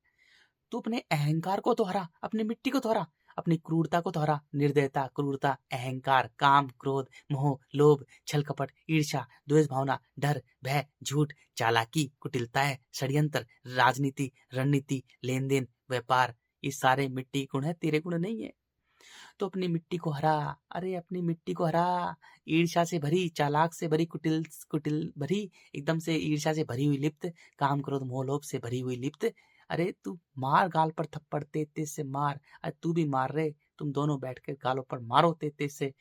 तू अपने अहंकार को तो हरा, अपनी मिट्टी को तो हरा, अपनी क्रूरता को तो हरा। निर्दयता, क्रूरता, अहंकार, काम, क्रोध, मोह, लोभ, छल कपट, ईर्ष्या, द्वेष भावना, डर, भय, झूठ, चालाकी, कुटिलताएं, षड्यंत्र, राजनीति, रणनीति, लेन देन, व्यापार, ये सारे मिट्टी गुण है, तेरे गुण नहीं है। तो अपनी मिट्टी को हरा। अरे अपनी मिट्टी को हरा। ईर्ष्या से भरी, चालाक से भरी, कुटिल भरी, एकदम से ईर्ष्या से भरी हुई लिप्त, काम, क्रोध, मोह, लोभ से भरी हुई लिप्त। अरे तू मार गाल पर थप्पड़, तेज तेज से मार। अरे तू भी मार रहे, तुम दोनों बैठकर गालों पर मारो तेज तेज से।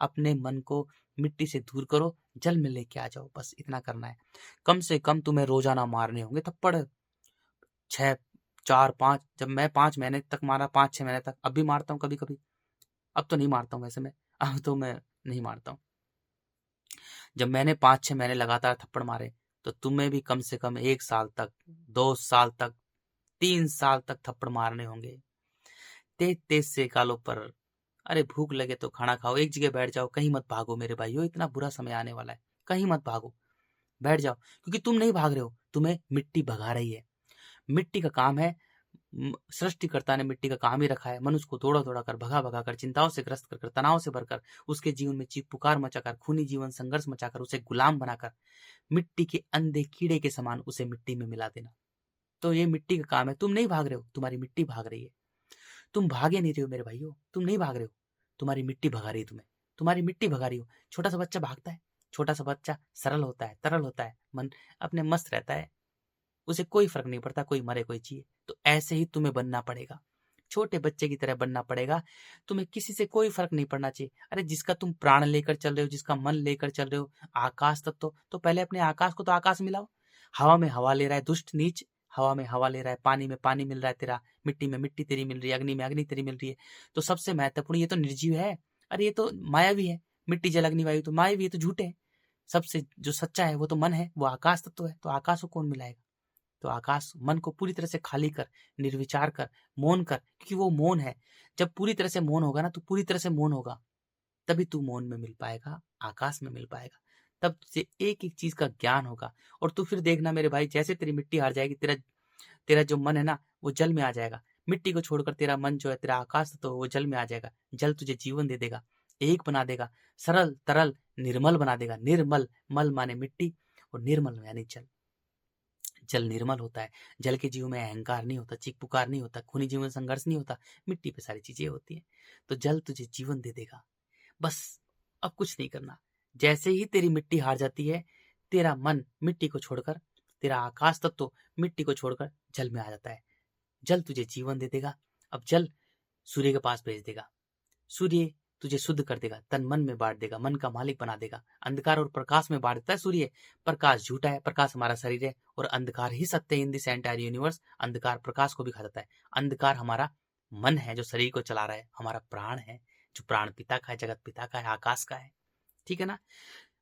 अपने मन को मिट्टी से दूर करो, जल में लेके आ जाओ, बस इतना करना है। कम से कम तुम्हें रोजाना मारने होंगे थप्पड़, 6 4-5, जब मैं 5 महीने तक मारा, 5-6 महीने तक, अब भी मारता हूँ कभी कभी। अब तो नहीं मारता हूँ वैसे मैं, अब तो मैं नहीं मारता हूँ। जब मैंने 5-6 महीने लगातार थप्पड़ मारे, तो तुम्हें भी कम से कम 1 साल तक, 2 साल तक, 3 साल तक थप्पड़ मारने होंगे, तेज तेज से गालों पर। अरे भूख लगे तो खाना खाओ, एक जगह बैठ जाओ, कहीं मत भागो मेरे भाइयों, इतना बुरा समय आने वाला है, कहीं मत भागो, बैठ जाओ, क्योंकि तुम नहीं भाग रहे हो, तुम्हें मिट्टी भगा रही है। मिट्टी का काम है, सृष्टिकर्ता ने मिट्टी का काम ही रखा है, मनुष्य को दौड़ा दौड़ा कर, भगा भगा कर, चिंताओं से ग्रस्त कर, तनाव से भरकर, उसके जीवन में चीख पुकार मचाकर, खूनी जीवन संघर्ष मचाकर, उसे गुलाम बनाकर, मिट्टी के अंधे कीड़े के समान उसे मिट्टी में मिला देना। तो ये मिट्टी का काम है, तुम नहीं भाग रहे हो, तुम्हारी मिट्टी भाग रही है। तुम भागे नहीं रहे हो मेरे भाइयों, तुम नहीं भाग रहे हो, तुम्हारी मिट्टी भगा रही है तुम्हें, तुम्हारी मिट्टी भगा रही हो। छोटा सा बच्चा भागता है, छोटा सा बच्चा सरल होता है, तरल होता है, मन अपने मस्त रहता है, उसे कोई फर्क नहीं पड़ता, कोई मरे कोई जिए। तो ऐसे ही तुम्हें बनना पड़ेगा, छोटे बच्चे की तरह बनना पड़ेगा। तुम्हें किसी से कोई फर्क नहीं पड़ना चाहिए। अरे जिसका तुम प्राण लेकर चल रहे हो, जिसका मन लेकर चल रहे हो, आकाश तत्व, तो पहले अपने आकाश को तो आकाश मिलाओ। हवा में हवा ले रहा है दुष्ट नीच, हवा में हवा ले रहा है, पानी में पानी मिल रहा है तेरा, मिट्टी में मिट्टी तेरी मिल रही है, अग्नि में अग्नि तेरी मिल रही है। तो सबसे महत्वपूर्ण, ये तो निर्जीव है, अरे ये तो मायावी है, मिट्टी जल अग्नि वायु तो मायावी है, तो झूठे है। सबसे जो सच्चा है वो तो मन है, वो आकाश तत्व है, तो आकाश को कौन मिलाएगा। तो आकाश, मन को पूरी तरह से खाली कर, निर्विचार कर, मौन कर, क्योंकि वो मौन है। जब पूरी तरह से मौन होगा ना, तो पूरी तरह से मौन होगा, तभी तू मौन में मिल पाएगा, आकाश में मिल पाएगा, तब से एक एक चीज का ज्ञान होगा। और तू फिर देखना मेरे भाई, जैसे तेरी मिट्टी हार जाएगी, तेरा तेरा जो मन है ना वो जल में आ जाएगा। मिट्टी को छोड़कर तेरा मन जो है, तेरा आकाश तो वो जल में आ जाएगा। जल तुझे जीवन दे देगा, एक बना देगा, सरल तरल निर्मल बना देगा। निर्मल, मल माने मिट्टी, और निर्मल यानी जल। जल निर्मल होता है, जल के जीव में अहंकार नहीं होता, चीख पुकार नहीं होता, खूनी जीव में संघर्ष नहीं होता, मिट्टी पे सारी चीजें होती हैं। तो जल तुझे जीवन दे देगा, बस अब कुछ नहीं करना। जैसे ही तेरी मिट्टी हार जाती है, तेरा मन मिट्टी को छोड़कर, तेरा आकाश तत्व मिट्टी को छोड़कर जल में आ जाता है। जल तुझे जीवन दे देगा। अब जल सूर्य के पास भेज देगा, सूर्य तुझे शुद्ध कर देगा, तन मन में बांट देगा, मन का मालिक बना देगा। अंधकार और प्रकाश में बांट देता है सूर्य। प्रकाश झूठा है, प्रकाश हमारा शरीर है, और अंधकार ही सत्य है इन दिस एंटायर यूनिवर्स। अंधकार प्रकाश को भी खा जाता है। अंधकार हमारा मन है जो शरीर को चला रहा है, हमारा प्राण है जो प्राण पिता का है, जगत पिता का है, आकाश का है। ठीक है ना।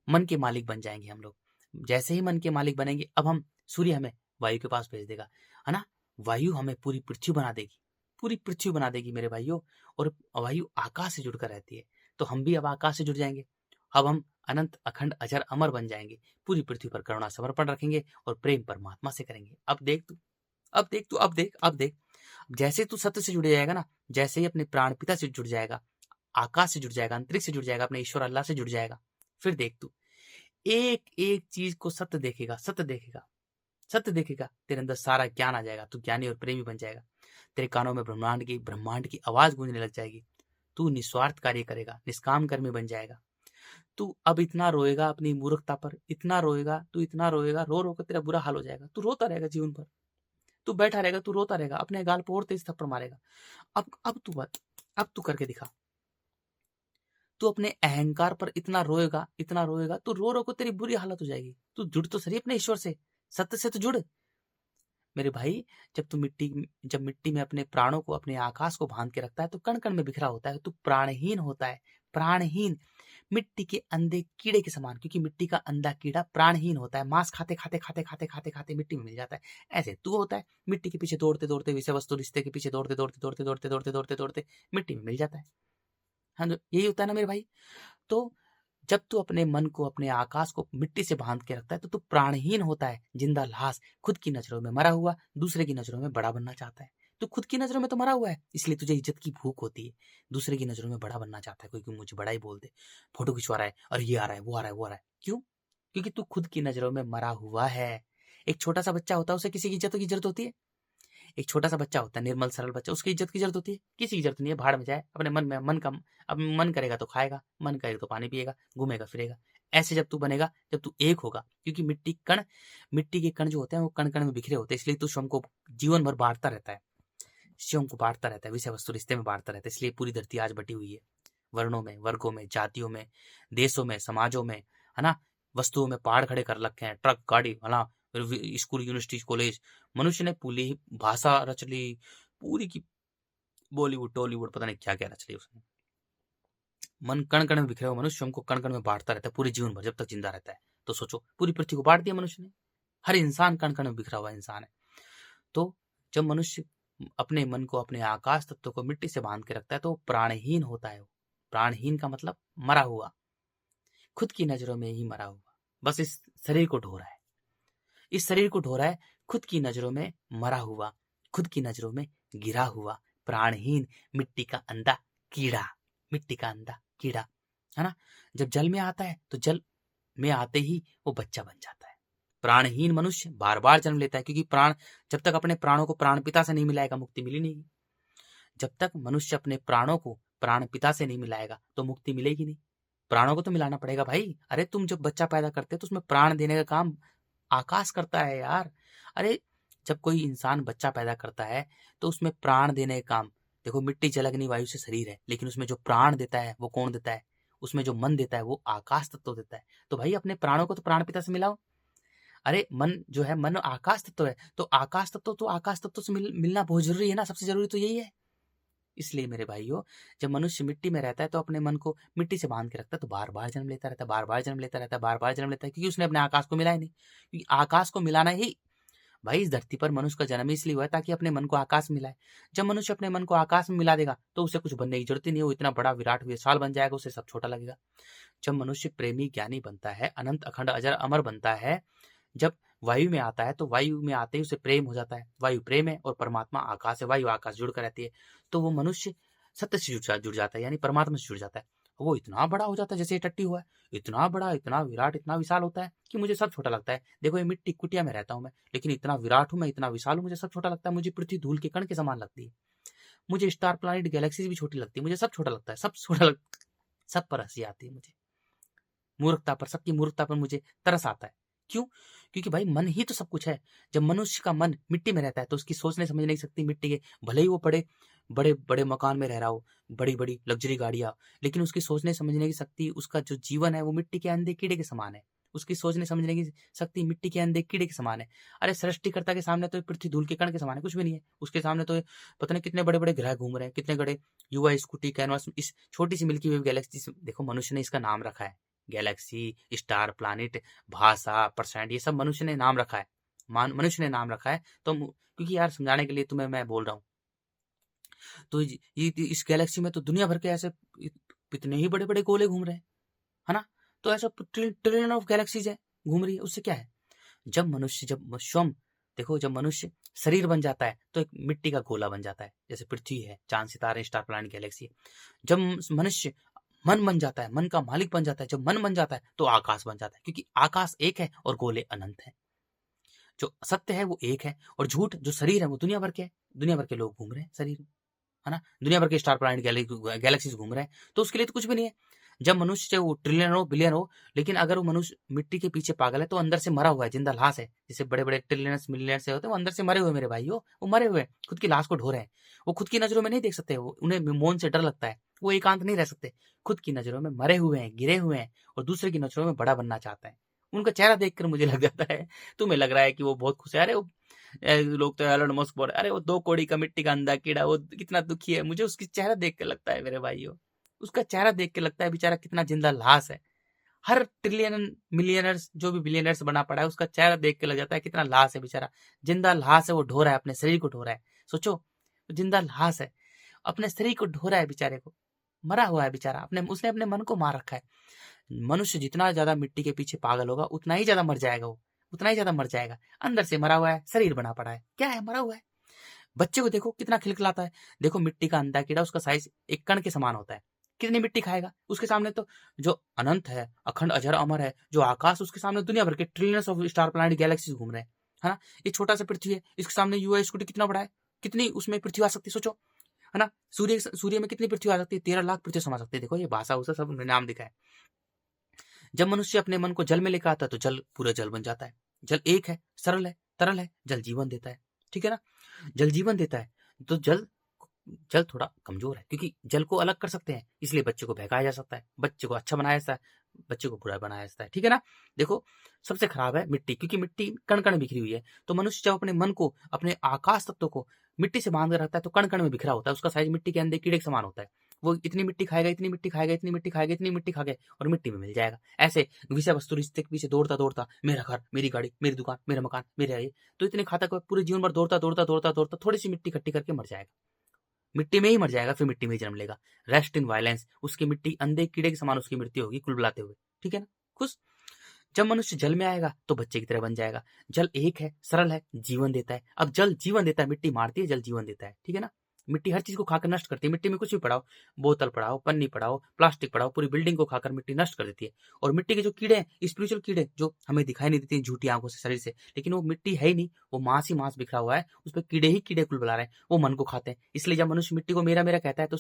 मन के मालिक बन जाएंगे हम लोग। जैसे ही मन के मालिक बनेंगे, अब हम, सूर्य हमें वायु के पास भेज देगा, है ना। वायु हमें पूरी पृथ्वी बना देगी, पूरी पृथ्वी बना देगी मेरे भाइयों। और वायु आकाश से जुड़कर रहती है, तो हम भी अब आकाश से जुड़ जाएंगे। अब हम अनंत अखंड अजर अमर बन जाएंगे, पूरी पृथ्वी पर करुणा समर्पण रखेंगे और प्रेम परमात्मा से करेंगे। अब देख तू, अब देख तू, अब देख, अब देख, जैसे तू सत्य से जुड़ जाएगा ना, जैसे ही अपने प्राण पिता से जुड़ जाएगा, आकाश से जुड़ जाएगा, अंतरिक्ष से जुड़ जाएगा, अपने ईश्वर अल्लाह से जुड़ जाएगा, फिर देख तू एक एक चीज को सत्य देखेगा, सत्य देखेगा, सत्य देखेगा। तेरे अंदर सारा ज्ञान आ जाएगा, तू ज्ञानी और प्रेमी बन जाएगा। तेरे कानों में ब्रह्मांड की आवाज गूंजने लग जाएगी। तू निस्वार्थ कार्य करेगा, निष्काम कर्मी बन जाएगा। तू अब इतना रोएगा अपनी मूर्खता पर, इतना रोएगा, तू इतना रोएगा, रो रो कर तेरा बुरा हाल हो जाएगा। तू रोता रहेगा जीवन भर, तू बैठा रहेगा, तू रोता रहेगा, अपने गाल पर और तेज थप्पड़ मारेगा। अब तू बात, अब तू करके दिखा। तू अपने अहंकार पर इतना रोएगा, इतना रोएगा, तू रो रो को तेरी बुरी हालत हो जाएगी। तू जुड़ तो सही अपने ईश्वर से, सत्य से तो जुड़ मेरे भाई। जब मिट्टी में अपने प्राणों को, अपने आकाश को बांध के रखता है, तो कण कण में बिखरा होता है, तो प्राणहीन होता है, प्राणहीन, मिट्टी के अंधे कीड़े के समान। क्योंकि मिट्टी का अंधा कीड़ा प्राणहीन होता है, मांस खाते खाते खाते खाते खाते खाते मिट्टी में मिल जाता है। ऐसे तू होता है, मिट्टी के पीछे दौड़ते दौड़ते, विषय वस्तु रिश्ते के पीछे दौड़ते दौड़ते दौड़ते दौड़ते दौड़ते दौड़ते दौड़ते मिट्टी में मिल जाता है। हाँ, यही होता है ना मेरे भाई। तो जब तू अपने मन को, अपने आकाश को मिट्टी से बांध के रखता है, तो तू प्राणहीन होता है, जिंदा लाश, खुद की नजरों में मरा हुआ, दूसरे की नजरों में बड़ा बनना चाहता है। तू खुद की नजरों में तो मरा हुआ है, इसलिए तुझे इज्जत की भूख होती है। दूसरे की नजरों में बड़ा बनना चाहता है, कोई मुझे बड़ा ही बोल दे, फोटो खिंचवा रहा है, और ये आ रहा है, वो आ रहा है, वो आ रहा है। क्यों? क्योंकि तू खुद की नजरों में मरा हुआ है। एक छोटा सा बच्चा होता है, उसे किसी की इज्जत की जरूरत होती है? एक छोटा सा बच्चा होता है, निर्मल सरल बच्चा, उसकी इज्जत की जरूरत होती है? किसी की जरूरत नहीं है, भाड़ में जाए अपने मन में। अब मन करेगा तो खाएगा, मन करेगा तो पानी पिएगा, घूमेगा फिरेगा। ऐसे जब तू बनेगा, जब तू एक होगा, क्योंकि मिट्टी के कण जो होते हैं वो कण कण में बिखरे होते हैं, इसलिए तू स्वयं को जीवन भर बांटता रहता है, स्वयं को बांटता रहता है, विषय वस्तु रिश्ते में बांटता रहता है। इसलिए पूरी धरती आज बटी हुई है, वर्णों में, वर्गों में, जातियों में, देशों में, समाजों में, है ना। वस्तुओं में पहाड़ खड़े कर रखे हैं, ट्रक गाड़ी, है ना, स्कूल, यूनिवर्सिटी, कॉलेज, मनुष्य ने पूरी भाषा रच ली, पूरी की बॉलीवुड, टॉलीवुड, पता नहीं क्या क्या रच ली उसने। मन कण कण में बिखरे हुए मनुष्य हमको कण कण में बांटता रहता है पूरे जीवन भर, जब तक जिंदा रहता है। तो सोचो, पूरी पृथ्वी को बांट दिया मनुष्य ने। हर इंसान कण कण में बिखरा हुआ इंसान है। तो जब मनुष्य अपने मन को, अपने आकाश तत्व को मिट्टी से बांध के रखता है तो प्राणहीन होता है। प्राणहीन का मतलब मरा हुआ, खुद की नजरों में ही मरा हुआ, बस इस शरीर को ढो रहा है, इस शरीर को ढो रहा है, खुद की नजरों में मरा हुआ, खुद की नजरों में गिरा हुआ, प्राणहीन, मिट्टी का अंधा कीड़ा, मिट्टी का अंधा कीड़ा, है ना। जब जल में आता है तो जल में आते ही वो बच्चा बन जाता है। प्राणहीन मनुष्य बार बार जन्म लेता है, क्योंकि प्राण, जब तक अपने प्राणों को प्राण पिता से नहीं मिलाएगा मुक्ति मिली नहीं। जब तक मनुष्य अपने प्राणों को प्राण पिता से नहीं मिलाएगा तो मुक्ति मिलेगी नहीं। प्राणों को तो मिलाना पड़ेगा भाई। अरे तुम जब बच्चा पैदा करते हो तो उसमें प्राण देने का काम आकाश करता है यार। अरे जब कोई इंसान बच्चा पैदा करता है तो उसमें प्राण देने का काम, देखो मिट्टी, जल, अग्नि, वायु से शरीर है, लेकिन उसमें जो प्राण देता है वो कौन देता है? उसमें जो मन देता है वो आकाश तत्व देता है। तो भाई अपने प्राणों को तो प्राण पिता से मिलाओ। अरे मन जो है, मन आकाश तत्व है, तो आकाश तत्व तो आकाश तत्व से मिलना बहुत जरूरी है ना। सबसे जरूरी तो यही है। इसलिए मेरे भाइयों, जब मनुष्य मिट्टी में रहता है तो अपने मन को मिट्टी से बांध के रखता है, तो बार बार जन्म लेता रहता है, बार बार जन्म लेता रहता है, बार बार जन्म लेता है, क्योंकि उसने अपने आकाश को मिलाया नहीं। क्योंकि आकाश को मिलाना ही, भाई इस धरती पर मनुष्य का जन्म इसलिए हुआ है ताकि अपने मन को आकाश में मिलाए। जब मनुष्य अपने मन को आकाश में मिला देगा तो उसे कुछ बनने की जरूरत ही नहीं है। वो इतना बड़ा विराट विशाल बन जाएगा, उसे सब छोटा लगेगा। जब मनुष्य प्रेमी ज्ञानी बनता है, अनंत अखंड अजर अमर बनता है, जब वायु में आता है तो वायु में आते ही उसे प्रेम हो जाता है। वायु प्रेम है और परमात्मा आकाश है, वायु आकाश जुड़कर रहती है, तो वो मनुष्य सत्य से जुड़ जाता है, यानी परमात्मा से जुड़ जाता है। वो इतना बड़ा हो जाता है, जैसे ये टट्टी हुआ है, इतना बड़ा, इतना विराट, इतना विशाल होता है कि मुझे सब छोटा लगता है। देखो ये मिट्टी कुटिया में रहता हूँ मैं, लेकिन इतना विराट हूँ मैं, इतना विशाल हूँ, मुझे सब छोटा लगता है। मुझे पृथ्वी धूल के कण के समान लगती है, मुझे स्टार प्लैनेट गैलेक्सीज भी छोटी लगती है, मुझे सब छोटा लगता है, सब छोटा लगता है। सब पर हंसी आती है मुझे, मूर्खता पर, सबकी मूर्खता पर मुझे तरस आता है। क्यों? क्योंकि भाई मन ही तो सब कुछ है। जब मनुष्य का मन मिट्टी में रहता है तो उसकी सोचने समझने की शक्ति मिट्टी के, भले ही वो बड़े बड़े बड़े मकान में रह रहा हो, बड़ी बड़ी लग्जरी गाड़ियां, लेकिन उसकी सोचने समझने की शक्ति, उसका जो जीवन है वो मिट्टी के अंधे कीड़े के समान है। उसकी सोचने समझने की शक्ति मिट्टी के अंधे कीड़े के समान है। अरे सृष्टिकर्ता के सामने तो पृथ्वी धूल के कण के समान है, कुछ भी नहीं है उसके सामने। तो पता नहीं कितने बड़े बड़े ग्रह घूम रहे हैं, कितने बड़े युवा स्कूटी कैनवास, इस छोटी सी मिल्की वे गैलेक्सी। देखो मनुष्य ने इसका नाम रखा है, गैलेक्सी, स्टार, प्लानिट, भाषा, परसेंट, ये सब मनुष्य ने नाम रखा है, मनुष्य ने नाम रखा है। तो क्योंकि यार समझाने के लिए तुम्हें मैं बोल रहा हूँ। तो ये इस गैलेक्सी में तो दुनिया भर के ऐसे इतने ही बड़े बड़े गोले घूम रहे हैं, है ना। तो ऐसा ट्रिलियन ऑफ गैलेक्सीज है घूम रही है। उससे क्या है? जब मनुष्य, जब स्वयं देखो, जब मनुष्य शरीर बन जाता है तो एक मिट्टी का गोला बन जाता है, जैसे पृथ्वी है, चांद, सितारे, स्टार, प्लैनेट, गैलेक्सी। जब मनुष्य मन बन जाता है, मन का मालिक बन जाता है, जब मन बन जाता है तो आकाश बन जाता है, क्योंकि आकाश एक है और गोले अनंत है। जो सत्य है वो एक है, और झूठ जो शरीर है वो दुनिया भर के है। दुनिया भर के लोग घूम रहे हैं शरीर में, है ना। दुनिया भर के स्टार, प्लैनेट, गैलेक्सीज घूम रहे हैं, तो उसके लिए तो कुछ भी नहीं है। जब मनुष्य चाहे वो ट्रिलियन हो, बिलियन हो, लेकिन अगर वो मनुष्य मिट्टी के पीछे पागल है तो अंदर से मरा हुआ है, जिंदा लाश है। जैसे बड़े बड़े ट्रिलियंस मिलियंस से होते हैं, वो अंदर से मरे हुए मेरे भाइयों, वो मरे हुए खुद की लाश को ढो रहे हैं। वो खुद की नजरों में नहीं देख सकते, वो उन्हें मौन से डर लगता है, वो एकांत नहीं रह सकते। खुद की नजरों में मरे हुए हैं, गिरे हुए हैं, और दूसरे की नजरों में बड़ा बनना चाहते हैं। उनका चेहरा देखकर मुझे लग जाता है, तुम्हें लग रहा है कि वो बहुत खुश है। अरे वो लोग तो एलन मस्क बोल, अरे वो 2 कौड़ी का मिट्टी का अंधा कीड़ा, वो कितना दुखी है। मुझे उसकी चेहरा देख के लगता है मेरे भाइयों, उसका चेहरा देख के लगता है बेचारा कितना जिंदा लाश है। हर ट्रिलियन मिलियनर्स, जो भी बिलियनर्स बना पड़ा है, उसका चेहरा देख के लग जाता है कितना लाश है बेचारा, जिंदा लाश है। वो ढो रहा है, अपने शरीर को ढो रहा है। सोचो, जिंदा लाश है, अपने शरीर को ढो रहा है बेचारे को, मरा हुआ है बेचारा, उसने अपने मन को मार रखा है। मनुष्य जितना ज्यादा मिट्टी के पीछे पागल होगा उतना ही ज्यादा मर जाएगा, वो उतना ही ज्यादा मर जाएगा। अंदर से मरा हुआ है, शरीर बना पड़ा है, क्या है? मरा हुआ है। बच्चे को देखो कितना खिलखिलाता है। देखो मिट्टी का अंधा कीड़ा, उसका साइज एक कण के समान होता है, कितनी मिट्टी खाएगा? उसके सामने तो जो अनंत है, अखंड अजर अमर है, जो आकाश, उसके सामने दुनिया भर के trillions of star, planet, galaxies घूम रहे हैं, है ना। ये छोटा सा पृथ्वी है, इसके सामने यूएस स्कूटी कितना बड़ा है, कितनी उसमें पृथ्वी आ सकती है, सोचो, है ना। सूर्य में कितनी पृथ्वी आ सकती है? 13 लाख पृथ्वी समा सकती है। देखो ये भाषा उसा सब नाम दिखा है। जब मनुष्य अपने मन को जल में लेकर आता है तो जल पूरा जल बन जाता है। जल एक है, सरल है, तरल है, जल जीवन देता है, ठीक है ना। जल जीवन देता है, तो जल जल थोड़ा कमजोर है, क्योंकि जल को अलग कर सकते हैं, इसलिए बच्चे को बहकाया जा सकता है, बच्चे को अच्छा बनाया जाता है, बच्चे को बुरा बनाया जाता है। ठीक है ना। देखो सबसे खराब है मिट्टी, क्योंकि मिट्टी कण कण बिखरी हुई है। तो मनुष्य जब अपने मन को, अपने आकाश तत्व को मिट्टी से बांध कर रखता है तो कण कण में बिखरा होता है, उसका साइज मिट्टी के अंदर कीड़े के समान होता है। वो इतनी मिट्टी खाएगा, इतनी मिट्टी खाएगा, इतनी मिट्टी खाएगा, इतनी मिट्टी खाएगा और मिट्टी में मिल जाएगा। ऐसे विषय वस्तु रिश्ते के पीछे दौड़ता दौड़ता, मेरा घर, मेरी गाड़ी, मेरी दुकान, मेरा मकान, मेरा ये, तो इतने खाता कर पूरे जीवन भर दौड़ता दौड़ता दौड़ता दौड़ता थोड़ी सी मिट्टी इकट्ठी करके मर जाएगा, मिट्टी में ही मर जाएगा, फिर मिट्टी में ही जन्म लेगा। रेस्ट इन वायलेंस, उसकी मिट्टी अंधे कीड़े के समान उसकी मृत्यु होगी कुलबुलाते हुए। ठीक है ना। खुश। जब मनुष्य जल में आएगा तो बच्चे की तरह बन जाएगा। जल एक है, सरल है, जीवन देता है। अब जल जीवन देता है, मिट्टी मारती है, जल जीवन देता है। ठीक है ना। मिट्टी हर चीज को खाकर नष्ट करती है। मिट्टी में कुछ भी पड़ाओ, बोतल पड़ाओ, पन्नी पड़ाओ, प्लास्टिक पड़ाओ, पूरी बिल्डिंग को खाकर मिट्टी नष्ट कर देती है। और मिट्टी के जो कीड़े हैं, स्पिरिचुअल कीड़े जो हमें दिखाई नहीं देते हैं झूठी आंखों से, शरीर से, लेकिन वो मिट्टी है ही नहीं, वो मांस ही मांस बिखरा हुआ है, उस पर कीड़े ही कीड़े कुल बुला रहे हैं, वो मन को खाते हैं। इसलिए जब मनुष्य मिट्टी को मेरा मेरा कहता है तो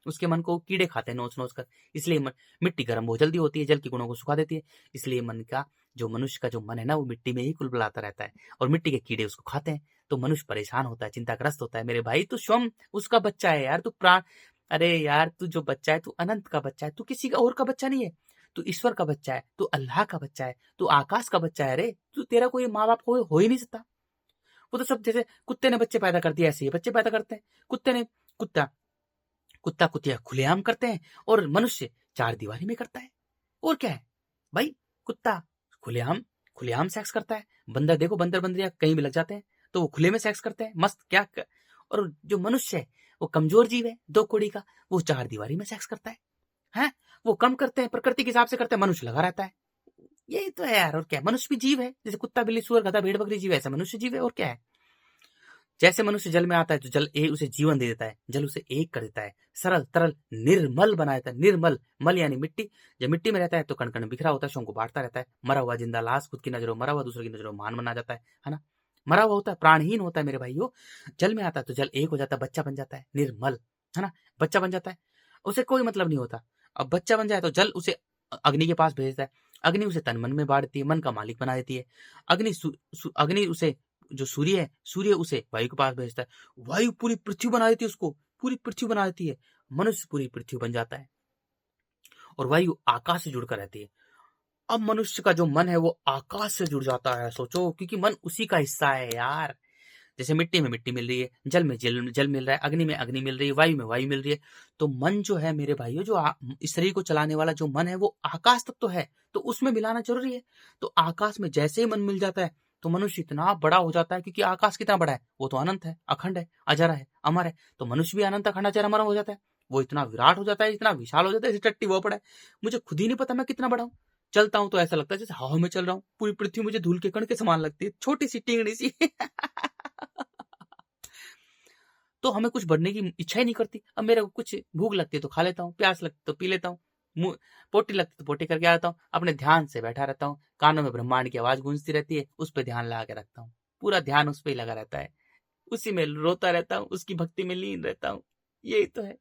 उसके मन को कीड़े खाते हैं नोच नोच कर। इसलिए मिट्टी गर्म बहुत जल्दी होती है, जल के गुणों को सुखा देती है। इसलिए मन का जो मनुष्य का जो मन है ना, वो मिट्टी में ही कुलबुलाता रहता है और मिट्टी के कीड़े उसको खाते हैं। तो मनुष्य परेशान होता है, चिंताग्रस्त होता है। मेरे भाई तू स्वयं उसका बच्चा है यार, तू प्राण, अरे यार तू जो बच्चा है, तू अनंत का बच्चा है, तू किसी का और का बच्चा नहीं है, तू ईश्वर का बच्चा है, तू अल्लाह का बच्चा है, तू आकाश का बच्चा है। रे तू, तेरा कोई माँ बाप हो ही नहीं सकता। वो तो सब जैसे कुत्ते ने बच्चे पैदा कर दिए, ऐसे ही बच्चे पैदा करते हैं। कुत्ता कुत्ता कुतिया खुलेआम करते हैं और मनुष्य चार दीवारी में करता है। और क्या है भाई, कुत्ता खुलेआम खुलेआम सेक्स करता है, बंदर देखो, बंदर बंदरिया कहीं भी लग जाते हैं तो वो खुले में सेक्स करते हैं, मस्त और जो मनुष्य है वो कमजोर जीव है, दो कौड़ी का, वो चार दीवारी में सेक्स करता है। हैं? वो कम करते हैं, प्रकृति के हिसाब से करते हैं, मनुष्य लगा रहता है। यही तो है यार, और क्या। मनुष्य भी जीव है, जैसे कुत्ता बिल्ली सुअर गधा भेड़ बकरी जीव है, ऐसा मनुष्य जीव है। और क्या है। जैसे मनुष्य जल में आता है तो जल उसे जीवन दे देता है, जल उसे एक कर देता है, सरल तरल निर्मल बना देता है। निर्मल, मल यानी मिट्टी। जब मिट्टी में रहता है तो कण कण बिखरा होता है, शों को बांटता रहता है। मरा हुआ जिंदा लाश, खुद की नजरों मरा हुआ, दूसरों की नजरों महान बना जाता है ना। मरा हुआ होता है, प्राणहीन होता है मेरे भाइयों। जल में आता है तो जल एक हो जाता है, बच्चा बन जाता है, निर्मल, है ना। बच्चा बन जाता है, उसे कोई मतलब नहीं होता। अब बच्चा बन जाए तो जल उसे अग्नि के पास भेजता है, अग्नि उसे तन मन में बांट देती है, मन का मालिक बना देती है। अग्नि उसे, जो सूर्य है, सूर्य उसे वायु के पास भेजता है, वायु पूरी पृथ्वी बना देती है, उसको पूरी पृथ्वी बना देती है। मनुष्य पूरी पृथ्वी बन जाता है और वायु आकाश से जुड़कर रहती है। अब मनुष्य का जो मन है वो आकाश से जुड़ जाता है, सोचो, क्योंकि मन उसी का हिस्सा है यार। जैसे मिट्टी में मिट्टी मिल रही है, जल में जल मिल रहा है, अग्नि में अग्नि मिल रही है, वायु में वायु मिल रही है। तो मन जो है मेरे भाइयों, जो इस शरीर को चलाने वाला जो मन है वो आकाश तक तो है, तो उसमें मिलाना जरूरी है। तो आकाश में जैसे ही मन मिल जाता है तो मनुष्य इतना बड़ा हो जाता है, क्योंकि आकाश कितना बड़ा है, वो तो अनंत है, अखंड है, अजर है, अमर है। तो मनुष्य भी अनंत अखंड अजर अमर हो जाता है। वो इतना विराट हो जाता है, इतना विशाल हो जाता है, जैसे टट्टी वो पड़ा है। मुझे खुद ही नहीं पता मैं कितना बड़ा हूँ। चलता हूँ तो ऐसा लगता है जैसे हवा में चल रहा हूँ, पूरी पृथ्वी मुझे धूल के कण के समान लगती है, छोटी सी टींगड़ी सी। तो हमें कुछ बढ़ने की इच्छा ही नहीं करती। अब मेरे को कुछ भूख लगती है तो खा लेता हूँ, प्यास लगती तो पी लेता हूँ, पोटी लगती तो पोटी करके आता हूँ, अपने ध्यान से बैठा रहता हूँ, कानों में ब्रह्मांड की आवाज गूंजती रहती है, उस पर ध्यान लगा के रखता हूँ, पूरा ध्यान उस पर ही लगा रहता है, उसी में रोता रहता हूँ, उसकी भक्ति में लीन रहता हूँ। यही तो है।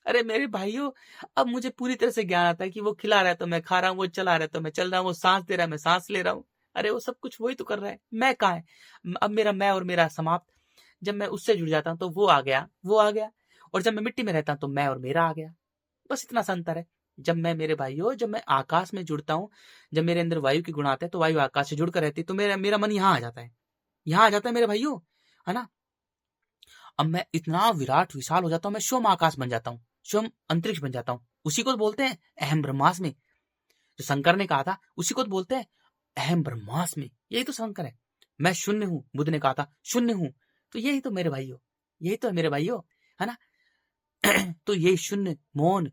अरे मेरे भाइयों, अब मुझे पूरी तरह से ज्ञान आता है कि वो खिला रहा है तो मैं खा रहा हूँ, वो चला रहा है तो मैं चल रहा हूँ, वो सांस दे रहा है मैं सांस ले रहा हूँ। अरे वो सब कुछ वही तो कर रहा है, मैं कहाँ है। अब मेरा मैं और मेरा समाप्त। जब मैं उससे जुड़ जाता हूँ तो वो आ गया, और जब मैं मिट्टी में रहता हूँ तो मैं और मेरा आ गया। बस इतना सा अंतर है। जब मैं आकाश में जुड़ता हूँ, जब मेरे अंदर वायु के गुण आते हैं तो वायु आकाश से जुड़कर रहती है, तो मेरा मन यहाँ आ जाता है, मेरे भाइयों, है ना। अब मैं इतना विराट विशाल हो जाता हूँ, मैं स्वयं आकाश बन जाता हूँ, स्वयं अंतरिक्ष बन जाता हूँ। उसी को बोलते हैं अहम ब्रह्मास्मि, जो शंकर ने कहा था, उसी को बोलते हैं अहम ब्रह्मास्मि। यही तो शंकर है। मैं शून्य हूँ, बुद्ध ने कहा था शून्य हूँ। तो यही तो मेरे भाइयों, यही तो है मेरे भाइयों, है ना। तो ये शून्य, मौन,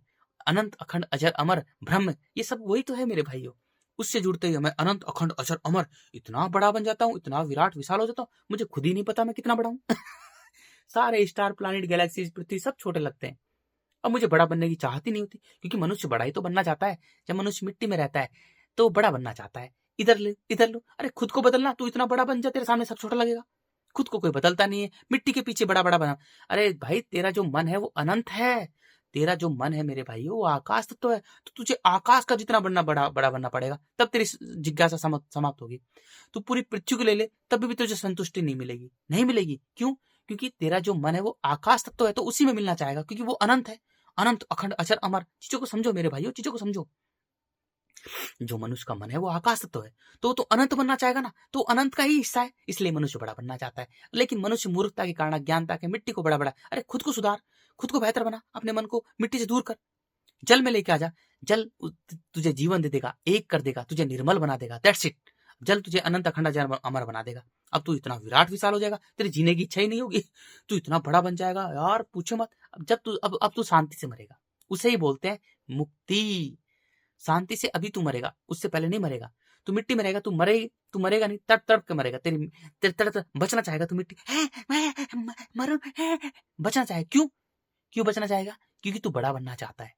अनंत अखंड अजर अमर ब्रह्म, ये सब वही तो है मेरे भाइयों। उससे जुड़ते ही मैं अनंत अखंड अजर अमर इतना बड़ा बन जाता हूँ, इतना विराट विशाल हो जाता हूँ, मुझे खुद ही नहीं पता मैं कितना बड़ा हूँ। सारे स्टार, प्लैनेट, गैलेक्सीज, पृथ्वी सब छोटे लगते हैं। अब मुझे बड़ा बनने की चाहत ही नहीं होती, क्योंकि मनुष्य बड़ा ही तो बनना चाहता है। जब मनुष्य मिट्टी में रहता है तो बड़ा बनना चाहता है, इधर लो। अरे खुद को बदलना, तू इतना बड़ा बन जा, तेरे सामने सब छोटा लगेगा। खुद को कोई बदलता नहीं है, मिट्टी के पीछे बड़ा बड़ा बना। अरे भाई, तेरा जो मन है वो अनंत है, तेरा जो मन है मेरे भाई वो आकाश तत्व तो है। तो तुझे आकाश का जितना बड़ा बनना पड़ेगा, तब तेरी जिज्ञासा समाप्त होगी। तू पूरी पृथ्वी को ले ले, तब भी तुझे संतुष्टि नहीं मिलेगी। क्यों? क्योंकि तेरा जो मन है वो आकाश तत्व है, तो उसी में मिलना चाहेगा, क्योंकि वो अनंत है, अनंत अखंड अचर अमर। चीजों को समझो मेरे भाइयों, चीजों को समझो। जो मनुष्य का मन है वो आकाश तत्व है, तो वो तो अनंत बनना चाहेगा ना, तो अनंत का ही हिस्सा है, इसलिए मनुष्य बड़ा बनना चाहता है। लेकिन मनुष्य मूर्खता के कारण, ज्ञानता के, मिट्टी को बड़ा बड़ा, अरे खुद को सुधार, खुद को बेहतर बना, अपने मन को मिट्टी से दूर कर, जल में लेके आ जा। जल तुझे जीवन दे देगा, एक कर देगा, तुझे निर्मल बना देगा, दैट्स इट। जल तुझे अनंत अखंड अजर अमर बना देगा। अब तू इतना विराट विशाल हो जाएगा, तेरी जीने की इच्छा ही नहीं होगी, तू इतना बड़ा बन जाएगा यार, पूछो मत। अब तू शांति से मरेगा, उसे ही बोलते हैं मुक्ति। शांति से अभी तू मरेगा, उससे पहले नहीं मरेगा। तू मिट्टी में रहेगा, तू मरेगा नहीं, तड़प तड़प के मरेगा। तेरे तड़प बचना चाहेगा तू मिट्टी, मैं मरूं, बचना चाहे। क्यों बचना चाहेगा? क्योंकि तू बड़ा बनना चाहता है,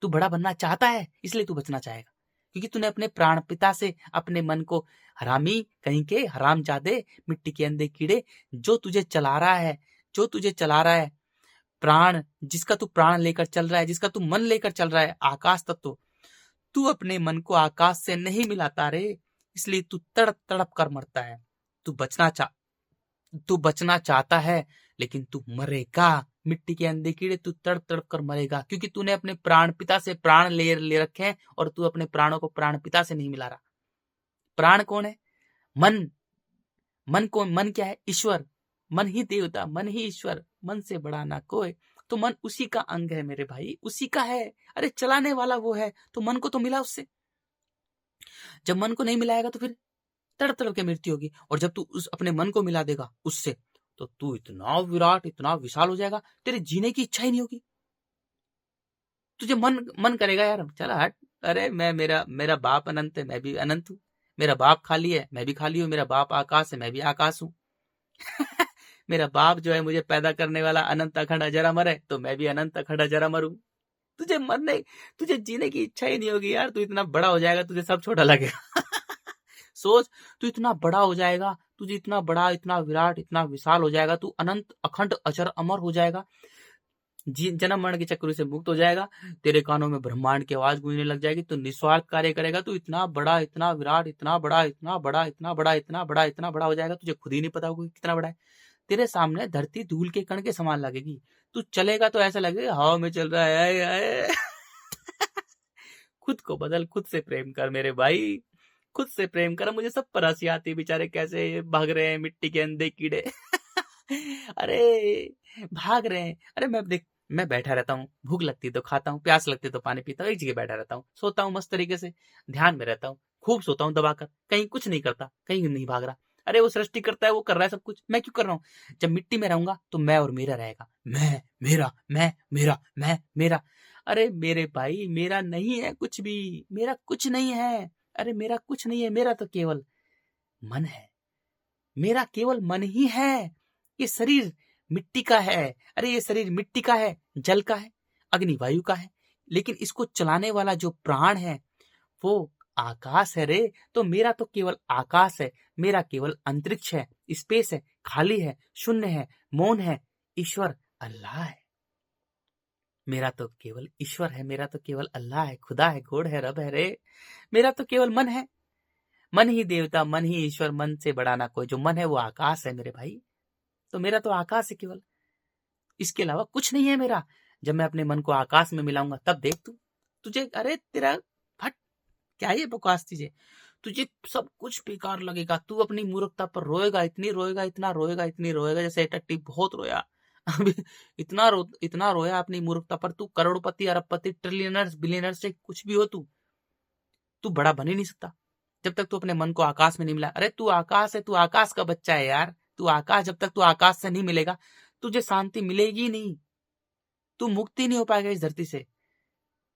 तू बड़ा बनना चाहता है, इसलिए तू बचना चाहेगा। क्योंकि तूने अपने प्राण पिता से अपने मन को, हरामी कहीं के हरामजादे, मिट्टी के अंधे कीड़े, जो तुझे चला रहा है, जो तुझे चला रहा है, प्राण, जिसका तू प्राण लेकर चल रहा है, जिसका तू मन लेकर चल रहा है, आकाश तत्व, तू अपने मन को आकाश से नहीं मिलाता रे, इसलिए तू तड़प तड़प कर मरता है। तू बचना चाहता है, लेकिन तू मरेगा। मिट्टी के अंधे कीड़े, तू तड़प तड़प कर मरेगा, क्योंकि तूने अपने प्राण पिता से प्राण ले रखे हैं, और तू अपने प्राणों को प्राण पिता से नहीं मिला रहा। प्राण कौन है? मन। मन क्या है? ईश्वर। मन ही देवता, मन ही ईश्वर, मन से बड़ा ना कोई। तो मन उसी का अंग है मेरे भाई, उसी का है। अरे चलाने वाला वो है, तो मन को तो मिला उससे। जब मन को नहीं मिलाएगा तो फिर तड़प तड़प के मृत्यु होगी। और जब तू उस अपने मन को मिला देगा उससे, तो तू इतना विराट, इतना विशाल हो जाएगा, तेरे जीने की इच्छा ही नहीं होगी। तुझे मन करेगा यार, चला हट, अरे मेरा बाप अनंत है, मैं भी अनंत हूँ। मेरा बाप खाली है, मैं भी खाली हूँ। मेरा बाप आकाश है, मैं भी आकाश हूँ। मेरा बाप जो है मुझे पैदा करने वाला अनंत अखंड अजर अमर है, तो मैं भी अनंत अखंड अजर अमर हूँ। तुझे जीने की इच्छा ही नहीं होगी यार। तू इतना बड़ा हो जाएगा, तुझे सब छोटा लगेगा। सोच, तू इतना बड़ा हो जाएगा, तुझे इतना बड़ा, इतना विराट, इतना विशाल हो जाएगा, तू अनंत अखंड अजर अमर हो जाएगा, जन्म मरण के चक्र से मुक्त हो जाएगा। तेरे कानों में ब्रह्मांड की आवाज गूंजने लग जाएगी, तू निस्वार्थ कार्य करेगा। तू इतना बड़ा, इतना विराट, इतना बड़ा, इतना बड़ा, इतना बड़ा, इतना बड़ा, इतना बड़ा हो जाएगा, तुझे खुद ही नहीं पता होगा कितना बड़ा है। तेरे सामने धरती धूल के कण के समान लगेगी। तू चलेगा तो ऐसा लगेगा हवा में चल रहा है। आए, आए। खुद को बदल, खुद से प्रेम कर मेरे भाई, खुद से प्रेम कर। मुझे सब पर हंसी आती, बेचारे कैसे भाग रहे हैं मिट्टी के अंधे कीड़े। अरे भाग रहे हैं। अरे मैं बैठा रहता हूँ, भूख लगती तो खाता हूँ, प्यास लगती तो पानी पीता हूँ, एक जगह बैठा रहता हूँ, सोता हूँ मस्त तरीके से, ध्यान में रहता हूँ, खूब सोता हूँ दबाकर, कहीं कुछ नहीं करता, कहीं नहीं भाग रहा। अरे वो सृष्टि करता है, वो कर रहा है सब कुछ, मैं क्यों कर रहा हूँ? जब मिट्टी में रहूंगा तो मैं और मेरा रहेगा, मैं मेरा, मैं मेरा, मैं मेरा। अरे मेरे भाई, मेरा नहीं है कुछ भी, मेरा कुछ नहीं है। अरे मेरा कुछ नहीं है, मेरा तो केवल मन है, मेरा केवल मन ही है। ये शरीर मिट्टी का है, अरे ये शरीर मिट्टी का है, जल का है, अग्नि वायु का है, लेकिन इसको चलाने वाला जो प्राण है वो आकाश है रे। तो मेरा तो केवल आकाश है, मेरा केवल अंतरिक्ष है, स्पेस है, खाली है, शून्य है, मौन है, ईश्वर अल्लाह है। मेरा तो केवल ईश्वर है, मेरा तो केवल अल्लाह है, खुदा है, गॉड है, रब है रे। मेरा तो केवल मन है, मन ही देवता, मन ही ईश्वर, मन से बड़ा ना कोई। जो मन है वो आकाश है मेरे भाई, तो मेरा तो आकाश है केवल, इसके अलावा कुछ नहीं है मेरा। जब मैं अपने मन को आकाश में मिलाऊंगा तब देख तू, तुझे, अरे तेरा फट, क्या ये बकवास चीजें, तुझे सब कुछ बेकार लगेगा। तू अपनी मूर्खता पर रोएगा, इतनी रोएगा, इतना रोएगा, इतनी रोएगा, जैसे टट्टी बहुत रोया। अभी इतना रोया अपनी मूर्खता पर। तू करोड़पति, अरबपति, ट्रिलियनर्स, बिलियनर्स से कुछ भी हो, तू बड़ा बन ही नहीं सकता जब तक तू अपने मन को आकाश में नहीं मिला। अरे तू आकाश है, तू आकाश का बच्चा है यार, तू आकाश। जब तक तू आकाश से नहीं मिलेगा तुझे शांति मिलेगी नहीं, तू मुक्ति नहीं हो पाएगा इस धरती से।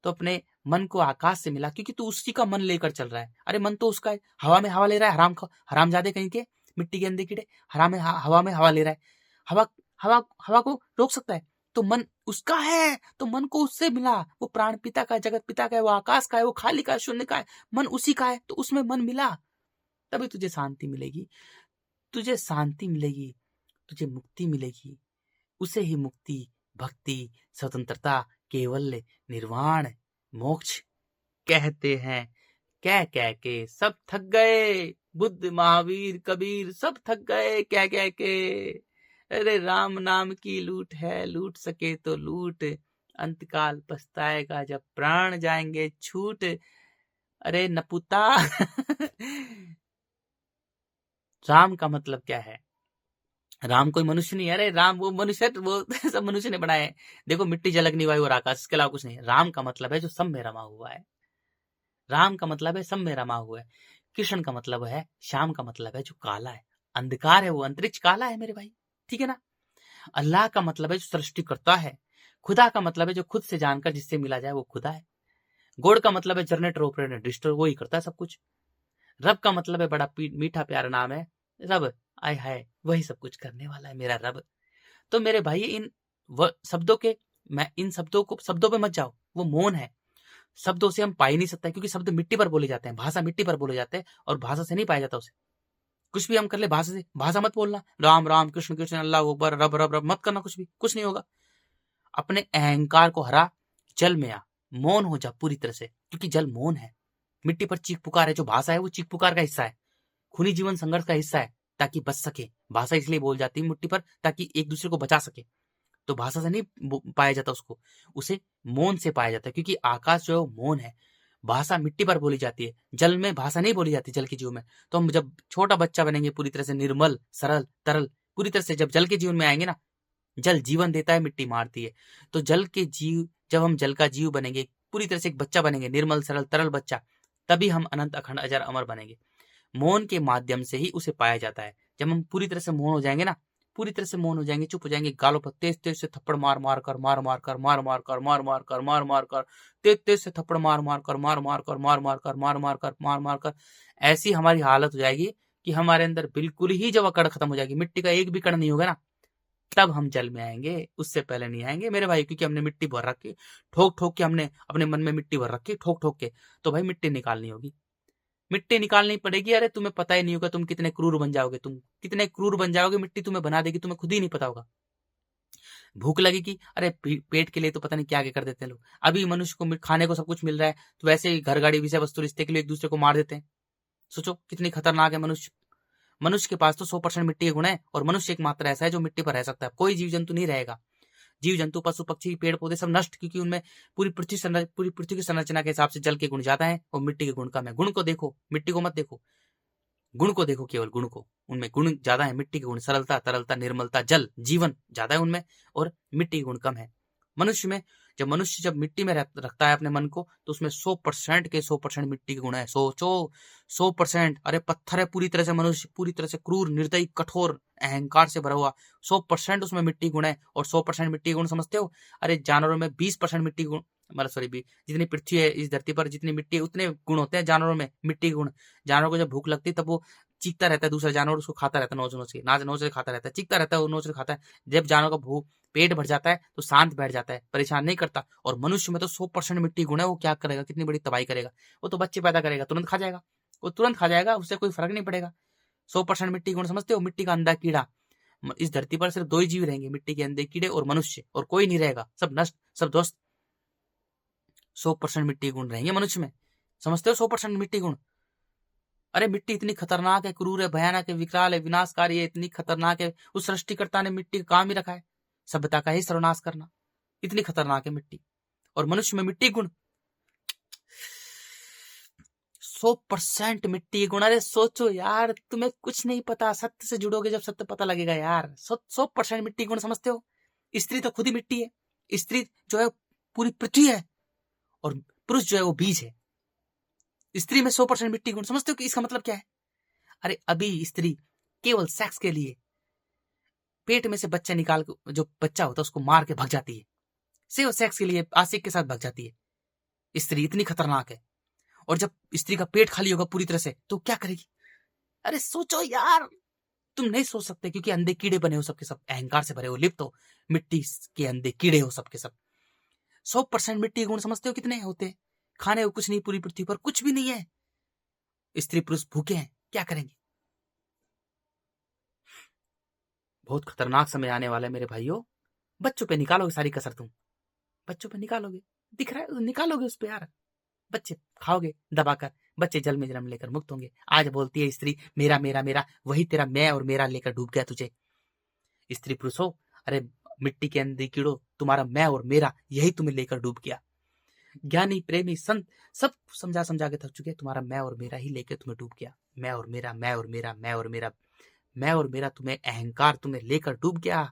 तो अपने मन को आकाश से मिला, क्योंकि तू उसी का मन लेकर चल रहा है। अरे मन तो उसका है, हवा में हवा ले रहा है, हरामजादे कहीं के, मिट्टी के अंदे कीड़े, हवा में हवा ले रहा है। हवा हवा हवा को रोक सकता है? तो मन उसका है, तो मन को उससे मिला। वो प्राण पिता का है, जगत पिता का है, वो आकाश का है, वो खाली का है, शून्य का है, मन उसी का है, तो उसमें मन मिला, तभी तुझे शांति मिलेगी, तुझे शांति मिलेगी, तुझे मुक्ति मिलेगी। उसे ही मुक्ति, भक्ति, स्वतंत्रता, केवल्य, निर्वाण, मोक्ष कहते हैं। कह के सब थक गए, बुद्ध, महावीर, कबीर सब थक गए कह के। अरे राम नाम की लूट है, लूट सके तो लूट, अंतकाल पछताएगा जब प्राण जाएंगे छूट। अरे नपुता राम का मतलब क्या है? राम कोई मनुष्य नहीं है। अरे राम वो मनुष्य, वो सब मनुष्य ने बनाए। देखो मिट्टी, जल, अग्नि, वायु और आकाश, इसके अलावा कुछ नहीं। राम का मतलब है जो सब में रमा हुआ है। राम का मतलब है सब में रमा हुआ है। कृष्ण का मतलब है, श्याम का मतलब है जो काला है, अंधकार है, वो अंतरिक्ष काला है मेरे भाई, ठीक है ना। अल्लाह का मतलब है जो सृष्टि करता है। खुदा का मतलब है जो खुद से जानकर जिससे मिला जाए वो खुदा है। गॉड का मतलब है जनरेटर, ऑपरेटर, डिस्ट्रॉयर, वो ही करता है सब कुछ। रब का मतलब है बड़ा मीठा प्यारा नाम है रब, आय हाय वही सब कुछ करने वाला है मेरा रब। तो मेरे भाई इन शब्दों के, मैं इन शब्दों को, शब्दों पे मत जाओ, वो मौन है। शब्दों से हम पा ही नहीं सकते, क्योंकि शब्द मिट्टी पर बोले जाते हैं, भाषा मिट्टी पर बोले जाते हैं, और भाषा से नहीं पाया जाता उसे। कुछ भी हम कर ले भाषा से, भाषा मत बोलना, राम राम कृष्ण कृष्ण अल्लाह अकबर रब रब रब मत करना, कुछ भी कुछ नहीं होगा। अपने अहंकार को हरा, जल में आ, मौन हो जा पूरी तरह से, क्योंकि जल मौन है। मिट्टी पर चीख पुकार है, जो भाषा है वो चीख पुकार का हिस्सा है, खूनी जीवन संघर्ष का हिस्सा है, ताकि बच सके। भाषा इसलिए बोल जाती है मिट्टी पर, ताकि एक दूसरे को बचा सके। तो भाषा से नहीं पाया जाता उसको, उसे मौन से पाया जाता है, क्योंकि आकाश जो है वो मौन है। भाषा मिट्टी पर बोली जाती है, जल में भाषा नहीं बोली जाती, जल के जीव में। तो हम जब छोटा बच्चा बनेंगे पूरी तरह से निर्मल सरल तरल, पूरी तरह से जब जल के जीवन में आएंगे ना, जल जीवन देता है, मिट्टी मारती है। तो जल के जीव, जब हम जल का जीव बनेंगे, पूरी तरह से एक बच्चा बनेंगे, निर्मल सरल तरल बच्चा, तभी हम अनंत अखंड अजर अमर बनेंगे। मौन के माध्यम से ही उसे पाया जाता है। जब हम पूरी तरह से मौन हो जाएंगे ना, पूरी तरह से मौन हो जाएंगे, चुप हो जाएंगे, गालों पर तेज तेज से थप्पड़ मार मार कर, मार मार कर, मार मार कर, मार मार कर, मार मार कर, तेज तेज से थप्पड़ मार मार कर, मार मार कर, मार मार कर, मार मार कर, मार मार कर, ऐसी हमारी हालत हो जाएगी कि हमारे अंदर बिल्कुल ही जब अकड़ खत्म हो जाएगी, मिट्टी का एक भी कण नहीं होगा ना, तब हम जल में आएंगे, उससे पहले नहीं आएंगे मेरे भाई। क्योंकि हमने मिट्टी भर रखी, ठोक ठोक के हमने अपने मन में मिट्टी भर रखी, ठोक ठोक के। तो भाई मिट्टी निकालनी होगी, मिट्टी निकालनी पड़ेगी। अरे तुम्हें पता ही नहीं होगा तुम कितने क्रूर बन जाओगे, तुम कितने क्रूर बन जाओगे, मिट्टी तुम्हें बना देगी, तुम्हें खुद ही नहीं पता होगा। भूख लगेगी, अरे पेट के लिए तो पता नहीं क्या क्या कर देते हैं लोग। अभी मनुष्य को खाने को सब कुछ मिल रहा है, तो वैसे ही घर गाड़ी विषय वस्तु रिश्ते के लिए एक दूसरे को मार देते हैं। सोचो कितनी खतरनाक है मनुष्य। मनुष्य के पास तो 100% मिट्टी के गुण है, और मनुष्य एकमात्र ऐसा है जो मिट्टी पर रह सकता है, कोई जीव जंतु नहीं रहेगा। जीव जंतु पशु पक्षी पेड़ पौधे सब नष्ट, क्योंकि उनमें पूरी पृथ्वी की संरचना के हिसाब से जल के गुण ज्यादा है और मिट्टी के गुण कम है। गुण को देखो, मिट्टी को मत देखो, गुण को देखो, केवल गुण को। उनमें गुण ज्यादा है, मिट्टी के गुण सरलता तरलता निर्मलता जल जीवन ज्यादा है उनमें, और मिट्टी के गुण कम है मनुष्य में। जब मनुष्य जब मिट्टी में रखता है अपने मन को, तो उसमें 100% के 100% मिट्टी के गुण है। सोचो 100%। अरे पत्थर है पूरी तरह से, मनुष्य पूरी तरह से क्रूर निर्दयी कठोर अहंकार से भरा हुआ, 100% उसमें मिट्टी गुण है। और 100% मिट्टी गुण समझते हो? अरे जानवरों में 20% मिट्टी गुण, मतलब सॉरी, जितनी पृथ्वी है इस धरती पर, जितनी मिट्टी उतने गुण होते हैं जानवरों में, मिट्टी के गुण। जानवर को जब भूख लगती है तब वो चीखता रहता है, दूसरा जानवर उसको खाता रहता है, नोच नोच के, नाच नोच के खाता रहता है, चीखता रहता है, वो नोच के खाता है। जब जानवर का भूख पेट भर जाता है तो शांत बैठ जाता है, परेशान नहीं करता। और मनुष्य में तो 100% मिट्टी गुण है, वो क्या करेगा, कितनी बड़ी तबाही करेगा। वो तो बच्चे पैदा करेगा, तुरंत खा जाएगा, वो तुरंत खा जाएगा, उससे कोई फर्क नहीं पड़ेगा। 100% मिट्टी गुण समझते हो? मिट्टी का अंधा कीड़ा। इस धरती पर सिर्फ 2 ही जीव रहेंगे, मिट्टी के अंधे कीड़े और मनुष्य, और कोई नहीं रहेगा, सब नष्ट, सब ध्वस्त। 100% मिट्टी गुण रहेंगे मनुष्य में, समझते हो? 100% मिट्टी गुण। अरे मिट्टी इतनी खतरनाक है, क्रूर है, भयानक है, विकराल है, विनाशकारी है, इतनी खतरनाक है। उस सृष्टिकर्ता ने मिट्टी का काम ही रखा है सभ्यता का ही सर्वनाश करना। इतनी खतरनाक है मिट्टी, और मनुष्य में मिट्टी गुण 100% मिट्टी गुण। अरे सोचो यार, तुम्हें कुछ नहीं पता, सत्य से जुड़ोगे जब सत्य पता लगेगा यार। 100% मिट्टी गुण समझते हो? स्त्री तो खुद ही मिट्टी है, स्त्री जो है पूरी पृथ्वी है, और पुरुष जो है वो बीज है। स्त्री में 100% मिट्टी गुण, समझते हो कि इसका मतलब क्या है? अरे अभी स्त्री केवल सेक्स के लिए पेट में से बच्चा निकाल के, जो बच्चा होता है उसको मार के भग जाती है, सिर्फ सेक्स के लिए आशिक के साथ भग जाती है। स्त्री इतनी खतरनाक है। और जब स्त्री का पेट खाली होगा पूरी तरह से तो क्या करेगी? अरे सोचो यार, तुम नहीं सोच सकते, क्योंकि अंधे कीड़े बने हो सबके सब, अहंकार से भरे हो, लिप्त हो, मिट्टी के अंधे कीड़े हो सबके सब। 100% मिट्टी गुण समझते हो कितने होते हैं? खाने को कुछ नहीं, पूरी पृथ्वी पर कुछ भी नहीं है। स्त्री पुरुष भूखे हैं, क्या करेंगे? बहुत खतरनाक समय आने वाला है मेरे भाइयों। बच्चों पे निकालोगे सारी कसर, तुम बच्चों पे निकालोगे, दिख रहा है, निकालोगे उस पे यार। बच्चे खाओगे दबाकर, बच्चे जल में जन्म लेकर मुक्त होंगे। आज बोलती है स्त्री मेरा मेरा मेरा, वही तेरा मैं और मेरा लेकर डूब गया तुझे। स्त्री पुरुष हो, अरे मिट्टी के अंदर कीड़ो, तुम्हारा मैं और मेरा यही तुम्हें लेकर डूब गया। ज्ञानी प्रेमी संत सब समझा समझा के थक चुके, तुम्हारा मैं और मेरा ही लेकर तुम्हें डूब गया। मैं और मेरा, मैं और मेरा, मैं और मेरा, मैं और मेरा तुम्हें अहंकार तुम्हें लेकर डूब गया।